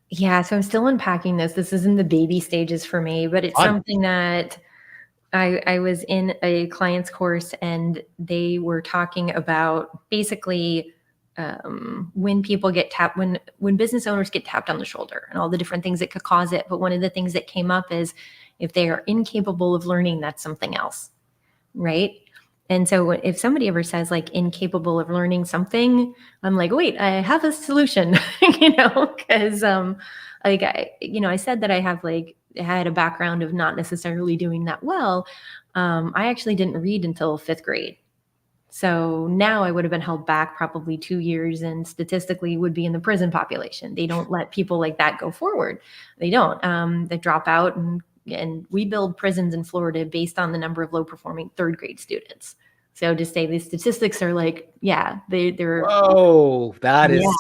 Yeah, so I'm still unpacking this. This is in the baby stages for me, but it's Fun. something that I was in a client's course, and they were talking about basically when people get tapped, when business owners get tapped on the shoulder, and all the different things that could cause it. But one of the things that came up is, if they are incapable of learning, that's something else, right? And so if somebody ever says like incapable of learning something, I'm like, wait, I have a solution, because like I said that I had a background of not necessarily doing that well. I actually didn't read until fifth grade. So now I would have been held back probably 2 years, and statistically would be in the prison population. They don't let people like that go forward. They don't. They drop out and and we build prisons in Florida based on the number of low performing third grade students. So to say the statistics are like, yeah, they're. Whoa, Yeah,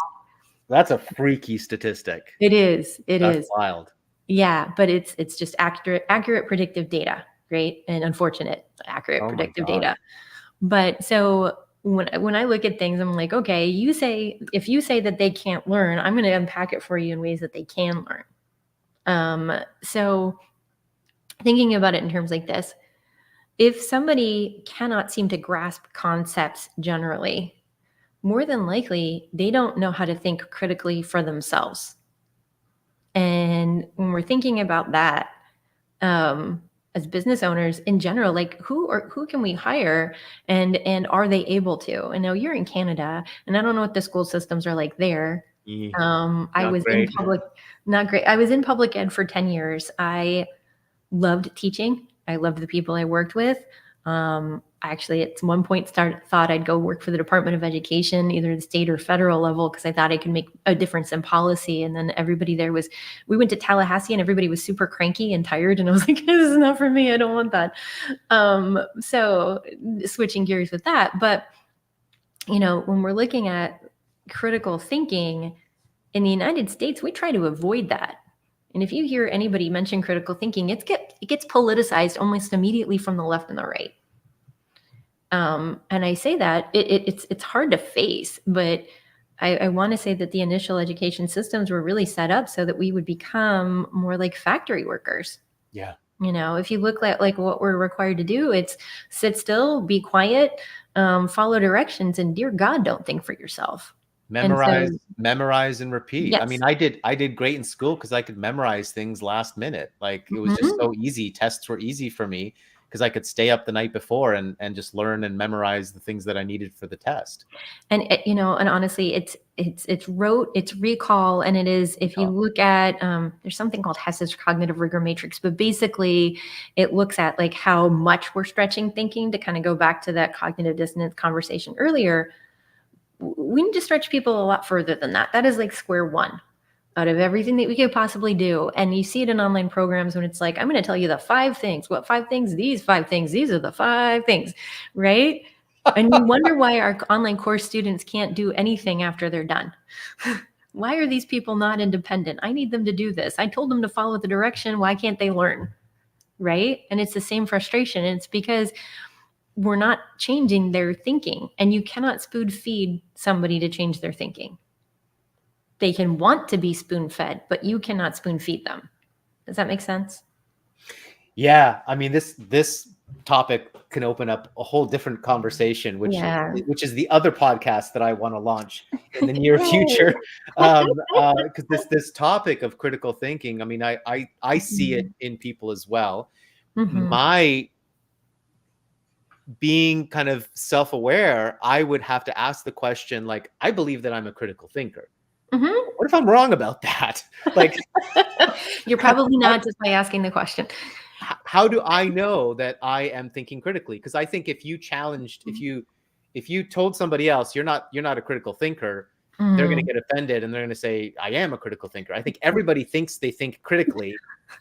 that's a freaky statistic. it is. That's wild. Yeah, but it's just accurate predictive data, right? And unfortunate accurate Oh my predictive God. data. But so when I look at things, I'm like, okay, if you say that they can't learn, I'm going to unpack it for you in ways that they can learn. So thinking about it in terms like this, if somebody cannot seem to grasp concepts generally, more than likely, they don't know how to think critically for themselves. And when we're thinking about that, as business owners in general, like who can we hire, and are they able to? And now you're in Canada, and I don't know what the school systems are like there. I was in public, not great. I was in public ed for 10 years. I loved teaching. I loved the people I worked with. Actually, at one point thought I'd go work for the Department of Education, either the state or federal level, because I thought I could make a difference in policy. And then everybody there we went to Tallahassee and everybody was super cranky and tired. And I was like, this is not for me. I don't want that. So switching gears with that. But, when we're looking at critical thinking in the United States, we try to avoid that. And if you hear anybody mention critical thinking, it gets politicized almost immediately from the left and the right. And I say that it's hard to face, but I want to say that the initial education systems were really set up so that we would become more like factory workers. Yeah. If you look at like what we're required to do, it's sit still, be quiet, follow directions, and dear God, don't think for yourself. Memorize and repeat. Yes. I mean, I did great in school because I could memorize things last minute. Like it was just so easy. Tests were easy for me because I could stay up the night before and just learn and memorize the things that I needed for the test. And and honestly, it's rote, it's recall, and it is, if you look at there's something called Hess's cognitive rigor matrix, but basically it looks at like how much we're stretching thinking. To kind of go back to that cognitive dissonance conversation earlier, we need to stretch people a lot further than that. That is like square one out of everything that we could possibly do. And you see it in online programs when it's like, I'm going to tell you the 5 things. What 5 things? These 5 things. These are the 5 things, right? And you wonder why our online course students can't do anything after they're done. Why are these people not independent? I need them to do this. I told them to follow the direction. Why can't they learn? Right? And it's the same frustration. And it's because we're not changing their thinking, and you cannot spoon feed somebody to change their thinking. They can want to be spoon fed, but you cannot spoon feed them. Does that make sense? Yeah. I mean, this topic can open up a whole different conversation, which is the other podcast that I want to launch in the near future. Because this topic of critical thinking, I mean, I see it in people as well. My being kind of self-aware, I would have to ask the question, like, I believe that I'm a critical thinker. What if I'm wrong about that? Like, you're probably not, just by asking the question. How do I know that I am thinking critically? Because I think if you challenged, if you told somebody else you're not a critical thinker, they're going to get offended and they're going to say, I am a critical thinker. I think everybody thinks they think critically,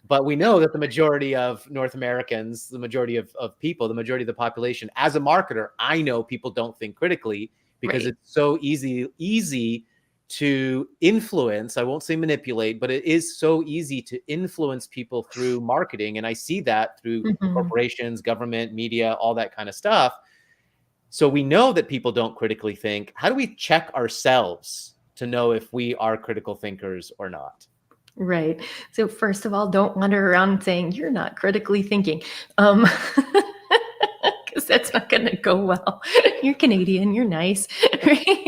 but we know that the majority of North Americans, the majority of people, the majority of the population, as a marketer, I know people don't think critically because it's so easy to influence. I won't say manipulate, but it is so easy to influence people through marketing. And I see that through corporations, government, media, all that kind of stuff. So we know that people don't critically think. How do we check ourselves to know if we are critical thinkers or not? Right. So first of all, don't wander around saying you're not critically thinking. Because that's not going to go well. You're Canadian, you're nice. Right?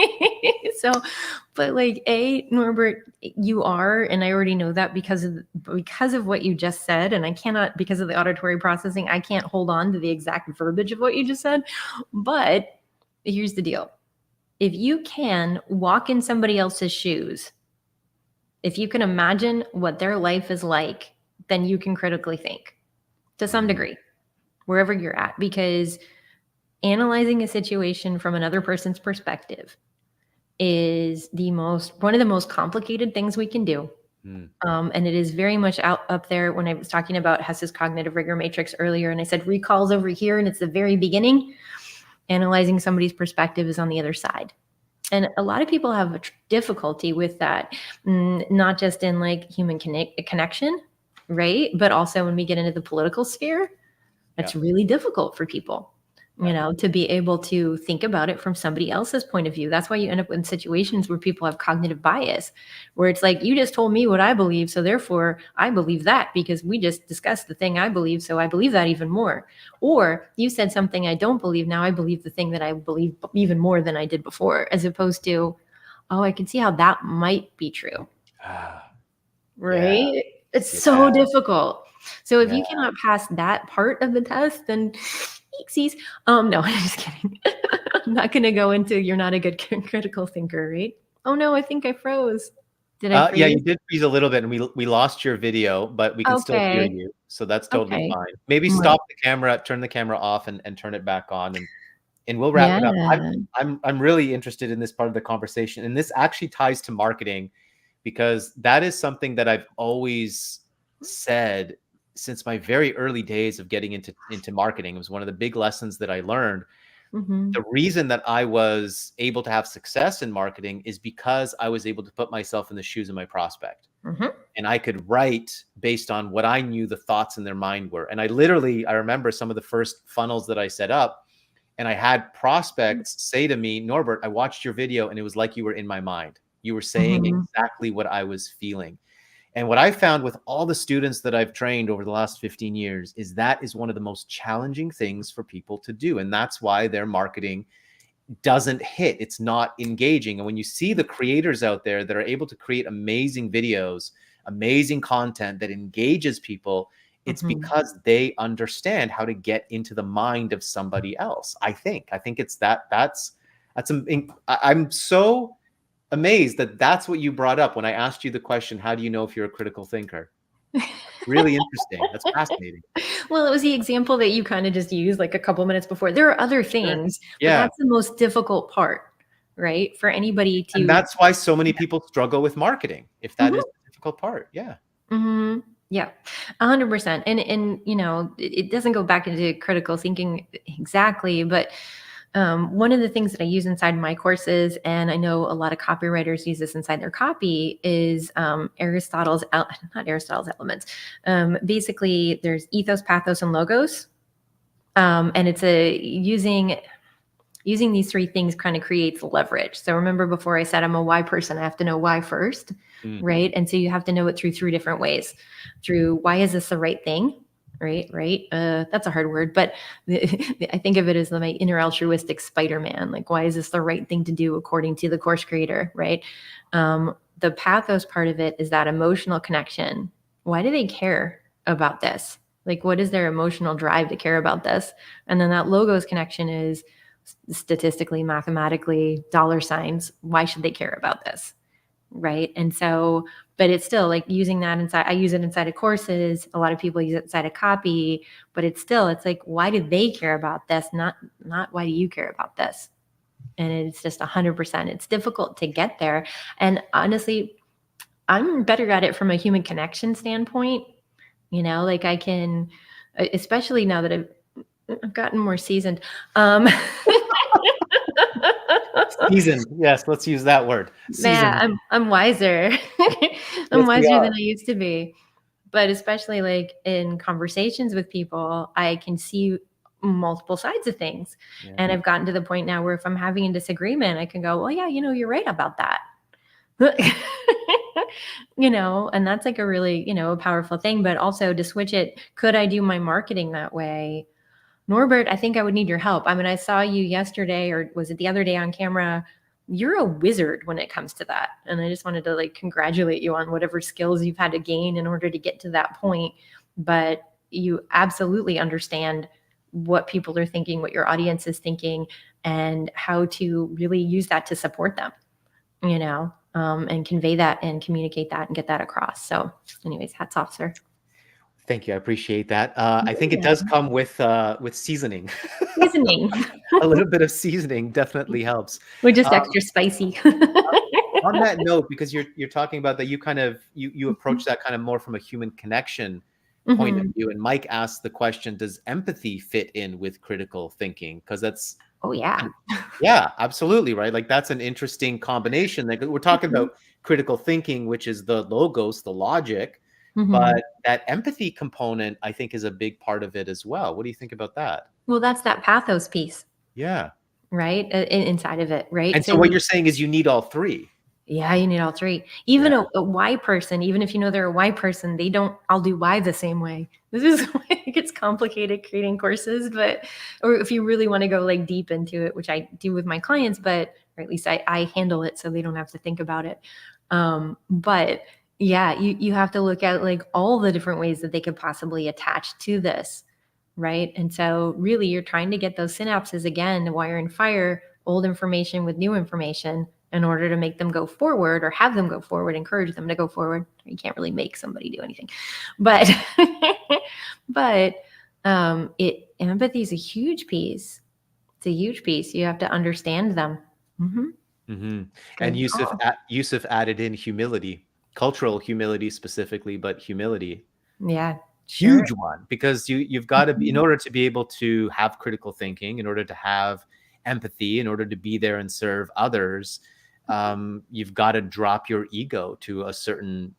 So, but like, Norbert, you are, and I already know that because of what you just said, and I cannot, because of the auditory processing, I can't hold on to the exact verbiage of what you just said. But here's the deal. If you can walk in somebody else's shoes, if you can imagine what their life is like, then you can critically think to some degree, wherever you're at, because analyzing a situation from another person's perspective is one of the most complicated things we can do. Mm. And it is very much up there. When I was talking about Hess's cognitive rigor matrix earlier, and I said recall's over here and it's the very beginning, analyzing somebody's perspective is on the other side. And a lot of people have a difficulty with that, not just in like human connection, right? But also when we get into the political sphere, it's really difficult for people, you know, to be able to think about it from somebody else's point of view. That's why you end up in situations where people have cognitive bias, where it's like, you just told me what I believe, so therefore I believe that because we just discussed the thing I believe, so I believe that even more. Or you said something I don't believe, now I believe the thing that I believe even more than I did before, as opposed to, oh, I can see how that might be true. Right? It's so difficult. So if you cannot pass that part of the test, then eeksies. No, I'm just kidding. I'm not going to go into you're not a good critical thinker, right? Oh no, I think I froze. Did I freeze? Yeah, you did freeze a little bit, and we lost your video, but we can still hear you, so that's totally fine. Maybe stop the camera, turn the camera off, and turn it back on, and we'll wrap it up. I'm really interested in this part of the conversation, and this actually ties to marketing, because that is something that I've always said since my very early days of getting into marketing. It was one of the big lessons that I learned. The reason that I was able to have success in marketing is because I was able to put myself in the shoes of my prospect. And I could write based on what I knew the thoughts in their mind were. And I remember some of the first funnels that I set up, and I had prospects say to me, Norbert, I watched your video and it was like you were in my mind. You were saying exactly what I was feeling. And what I found with all the students that I've trained over the last 15 years is that is one of the most challenging things for people to do. And that's why their marketing doesn't hit. It's not engaging. And when you see the creators out there that are able to create amazing videos, amazing content that engages people, it's because they understand how to get into the mind of somebody else. I think it's I'm so amazed that that's what you brought up when I asked you the question, how do you know if you're a critical thinker? Really interesting. That's fascinating. Well, it was the example that you kind of just used like a couple minutes before. There are other things, but that's the most difficult part, right? For anybody to. And that's why so many people struggle with marketing, if that is the difficult part. Yeah. Yeah, 100%. And you know, it doesn't go back into critical thinking exactly, but one of the things that I use inside my courses, and I know a lot of copywriters use this inside their copy, is not Aristotle's elements. Basically, there's ethos, pathos, and logos. And it's using these three things kind of creates leverage. So remember before I said I'm a why person, I have to know why first, right? And so you have to know it through three different ways. Through why is this the right thing? Right. That's a hard word, but I think of it as my inner altruistic Spider-Man. Like, why is this the right thing to do according to the course creator, right? The pathos part of it is that emotional connection. Why do they care about this? Like, what is their emotional drive to care about this? And then that logos connection is statistically, mathematically, dollar signs. Why should they care about this? Right. And so, but it's still like using that inside, I use it inside of courses. A lot of people use it inside of copy, but it's like, why do they care about this? Not why do you care about this? And it's just 100%. It's difficult to get there. And honestly, I'm better at it from a human connection standpoint. You know, like I can, especially now that I've gotten more seasoned. Seasoned. Yes, let's use that word. Yeah, I'm wiser. I'm wiser than I used to be. But especially like in conversations with people, I can see multiple sides of things. And I've gotten to the point now where if I'm having a disagreement, I can go, well, yeah, you know, you're right about that. You know, and that's like a really, you know, a powerful thing. But also to switch it, could I do my marketing that way? Norbert, I think I would need your help. I mean, I saw you yesterday, or was it the other day on camera? You're a wizard when it comes to that. And I just wanted to like congratulate you on whatever skills you've had to gain in order to get to that point. But you absolutely understand what people are thinking, what your audience is thinking, and how to really use that to support them, you know, and convey that and communicate that and get that across. So anyways, hats off, sir. Thank you. I appreciate that. I think it does come with seasoning. Seasoning. A little bit of seasoning definitely helps. We're just extra spicy. on that note, because you're talking about that, you kind of you approach that kind of more from a human connection point of view. And Mike asked the question, does empathy fit in with critical thinking? Because that's Oh yeah. yeah, absolutely, right. Like that's an interesting combination. Like we're talking about critical thinking, which is the logos, the logic, but that empathy component, I think, is a big part of it as well. What do you think about that? Well, that's that pathos piece, Yeah. right? Inside of it, right? And so what you're saying is you need all three. Yeah, you need all three. Even Yeah. a Y person, even if you know they're a Y person, they don't all do Y the same way. This is why it gets complicated creating courses, but or if you really want to go like deep into it, which I do with my clients, but or at least I handle it so they don't have to think about it. But yeah, you have to look at like all the different ways that they could possibly attach to this, right? And so really you're trying to get those synapses again, wire and fire old information with new information in order to make them go forward or have them go forward, encourage them to go forward. You can't really make somebody do anything, but but empathy is a huge piece. It's a huge piece. You have to understand them. And Yusuf added in humility, cultural humility specifically, but humility. Yeah, sure. Huge one, because you've got to be, in order to be able to have critical thinking, in order to have empathy, in order to be there and serve others, you've got to drop your ego to a certain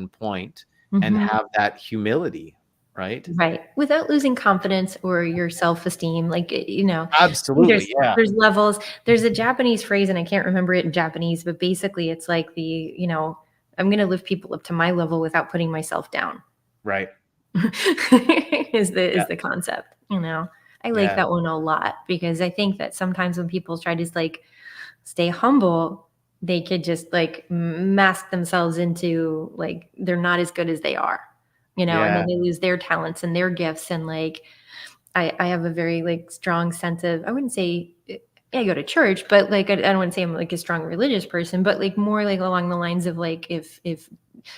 point and have that humility, right? Right. Without losing confidence or your self-esteem. Like, Absolutely. There's levels. There's a Japanese phrase, and I can't remember it in Japanese, but basically it's like I'm going to lift people up to my level without putting myself down. Right. is the concept, I like that one a lot, because I think that sometimes when people try to like stay humble, they could just like mask themselves into like they're not as good as they are, and then they lose their talents and their gifts. And like I have a very like strong sense of, I wouldn't say I go to church, but like I don't want to say I'm like a strong religious person, but like more like along the lines of like if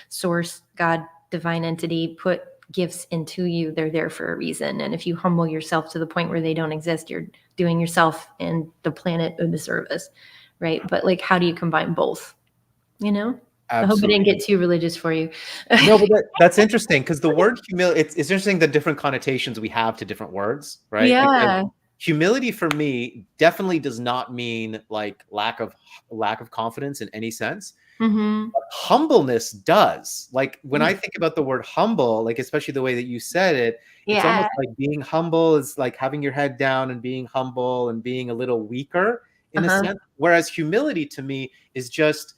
source, God, divine entity put gifts into you, they're there for a reason. And if you humble yourself to the point where they don't exist, you're doing yourself and the planet a disservice, right? But like, how do you combine both? Absolutely. I hope I didn't get too religious for you. No, but that's interesting, because the word humility, it's interesting the different connotations we have to different words, right? Yeah. Like, humility for me definitely does not mean like lack of confidence in any sense. But humbleness does. Like when I think about the word humble, like especially the way that you said it, it's almost like being humble is like having your head down and being humble and being a little weaker in a sense. Whereas humility to me is just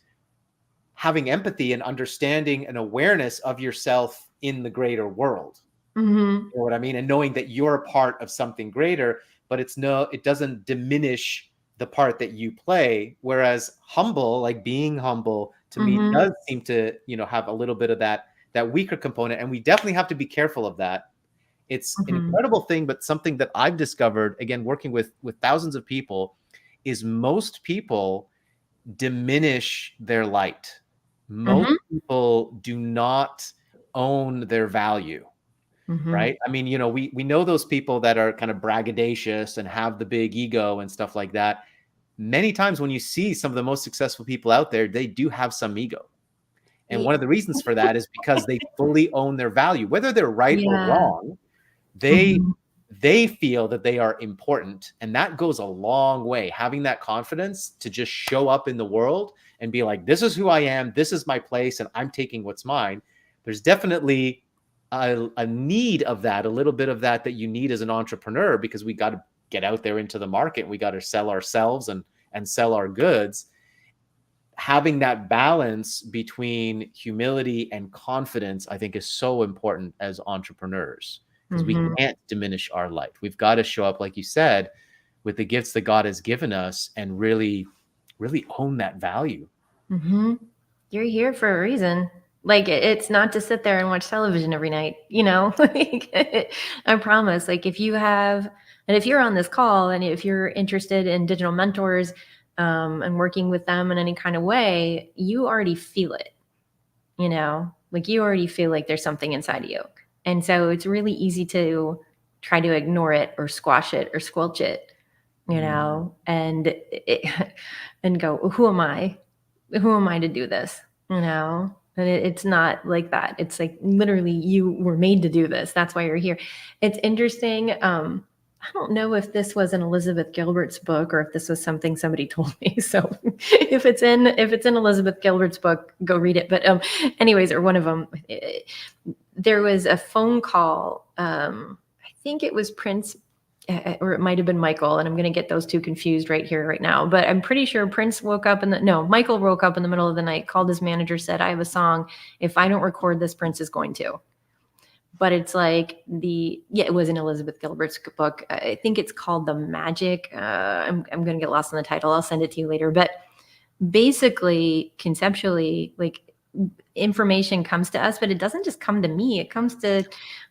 having empathy and understanding and awareness of yourself in the greater world. You know what I mean? And knowing that you're a part of something greater, but it doesn't diminish the part that you play. Whereas humble, like being humble to me does seem to, have a little bit of that weaker component. And we definitely have to be careful of that. It's an incredible thing, but something that I've discovered, again, working with thousands of people, is most people diminish their light. Most people do not own their value. Right. I mean, we know those people that are kind of braggadocious and have the big ego and stuff like that. Many times when you see some of the most successful people out there, they do have some ego. And one of the reasons for that is because they fully own their value, whether they're right or wrong. They feel that they are important. And that goes a long way. Having that confidence to just show up in the world and be like, this is who I am. This is my place. And I'm taking what's mine. There's definitely a need of that, a little bit of that you need as an entrepreneur, because we got to get out there into the market. We got to sell ourselves and sell our goods. Having that balance between humility and confidence, I think, is so important as entrepreneurs, because we can't diminish our light. We've got to show up, like you said, with the gifts that God has given us and really, really own that value. You're here for a reason. Like, it's not to sit there and watch television every night, like, I promise. Like if you're on this call and if you're interested in digital mentors and working with them in any kind of way, you already feel it, like you already feel like there's something inside of you. And so it's really easy to try to ignore it or squash it or squelch it, and go, who am I? who am I to do this? You know, and it's not like that. It's like literally you were made to do this. That's why you're here. It's interesting. I don't know if this was in Elizabeth Gilbert's book or if this was something somebody told me. So if it's in Elizabeth Gilbert's book, go read it. But anyways, or one of them, there was a phone call. I think it was Prince, or it might have been Michael, and I'm going to get those two confused right here, right now. But I'm pretty sure Michael woke up in the middle of the night, called his manager, said, I have a song. If I don't record this, Prince is going to. But it's like it was in Elizabeth Gilbert's book. I think it's called The Magic. I'm going to get lost in the title. I'll send it to you later. But basically, conceptually, like, information comes to us, but it doesn't just come to me. It comes to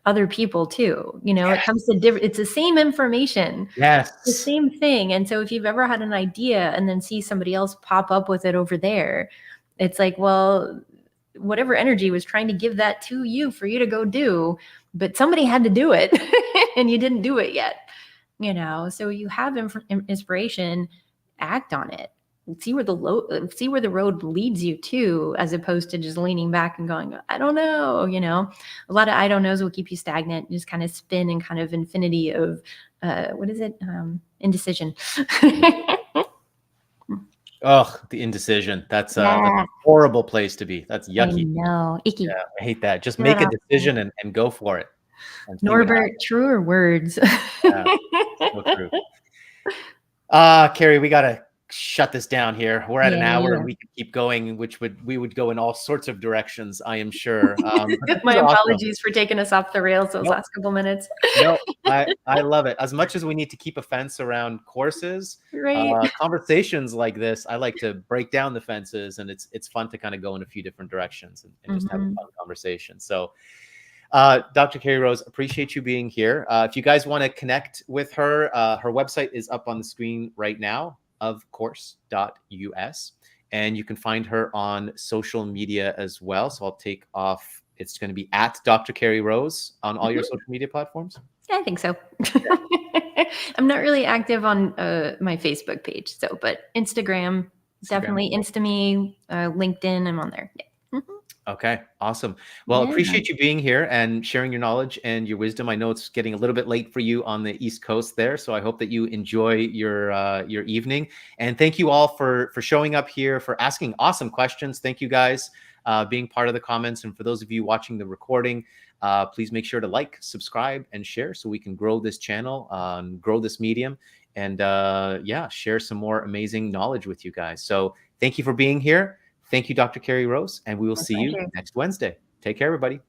other people too. You know, It comes to it's the same information. Yes. The same thing. And so if you've ever had an idea and then see somebody else pop up with it over there, it's like, well, whatever energy was trying to give that to you for you to go do, but somebody had to do it and you didn't do it yet, you know? So you have inspiration, act on it. See where the road leads you to, as opposed to just leaning back and going, I don't know, you know. A lot of I don't knows will keep you stagnant, just kind of spin in kind of infinity of what is it? Indecision. Oh, the indecision. That's a horrible place to be. That's yucky. I know. Icky. Yeah, I hate that. Just make a decision and go for it. Norbert, truer words. Yeah, so true. Carrie, we got to shut this down here. We're at an hour and we could keep going, we would go in all sorts of directions, I am sure. My apologies for taking us off the rails those last couple minutes. No, I love it. As much as we need to keep a fence around courses, right? Conversations like this, I like to break down the fences, and it's fun to kind of go in a few different directions and just have a fun conversation. So Dr. Carrie Rose, appreciate you being here. If you guys want to connect with her, her website is up on the screen right now, ofcourse.us, and you can find her on social media as well. So I'll take off. It's going to be at Dr. Carrie Rose on all your social media platforms. I think so. I'm not really active on my Facebook page, but Instagram. Definitely Insta.me, LinkedIn, I'm on there. Yeah. Okay, awesome. Well, appreciate you being here and sharing your knowledge and your wisdom. I know it's getting a little bit late for you on the East Coast there, so I hope that you enjoy your evening. And thank you all for showing up here, for asking awesome questions. Thank you guys being part of the comments. And for those of you watching the recording, please make sure to like, subscribe, and share so we can grow this channel, grow this medium, and share some more amazing knowledge with you guys. So thank you for being here. Thank you, Dr. Carrie Rose, and we will see you next Wednesday. Take care, everybody.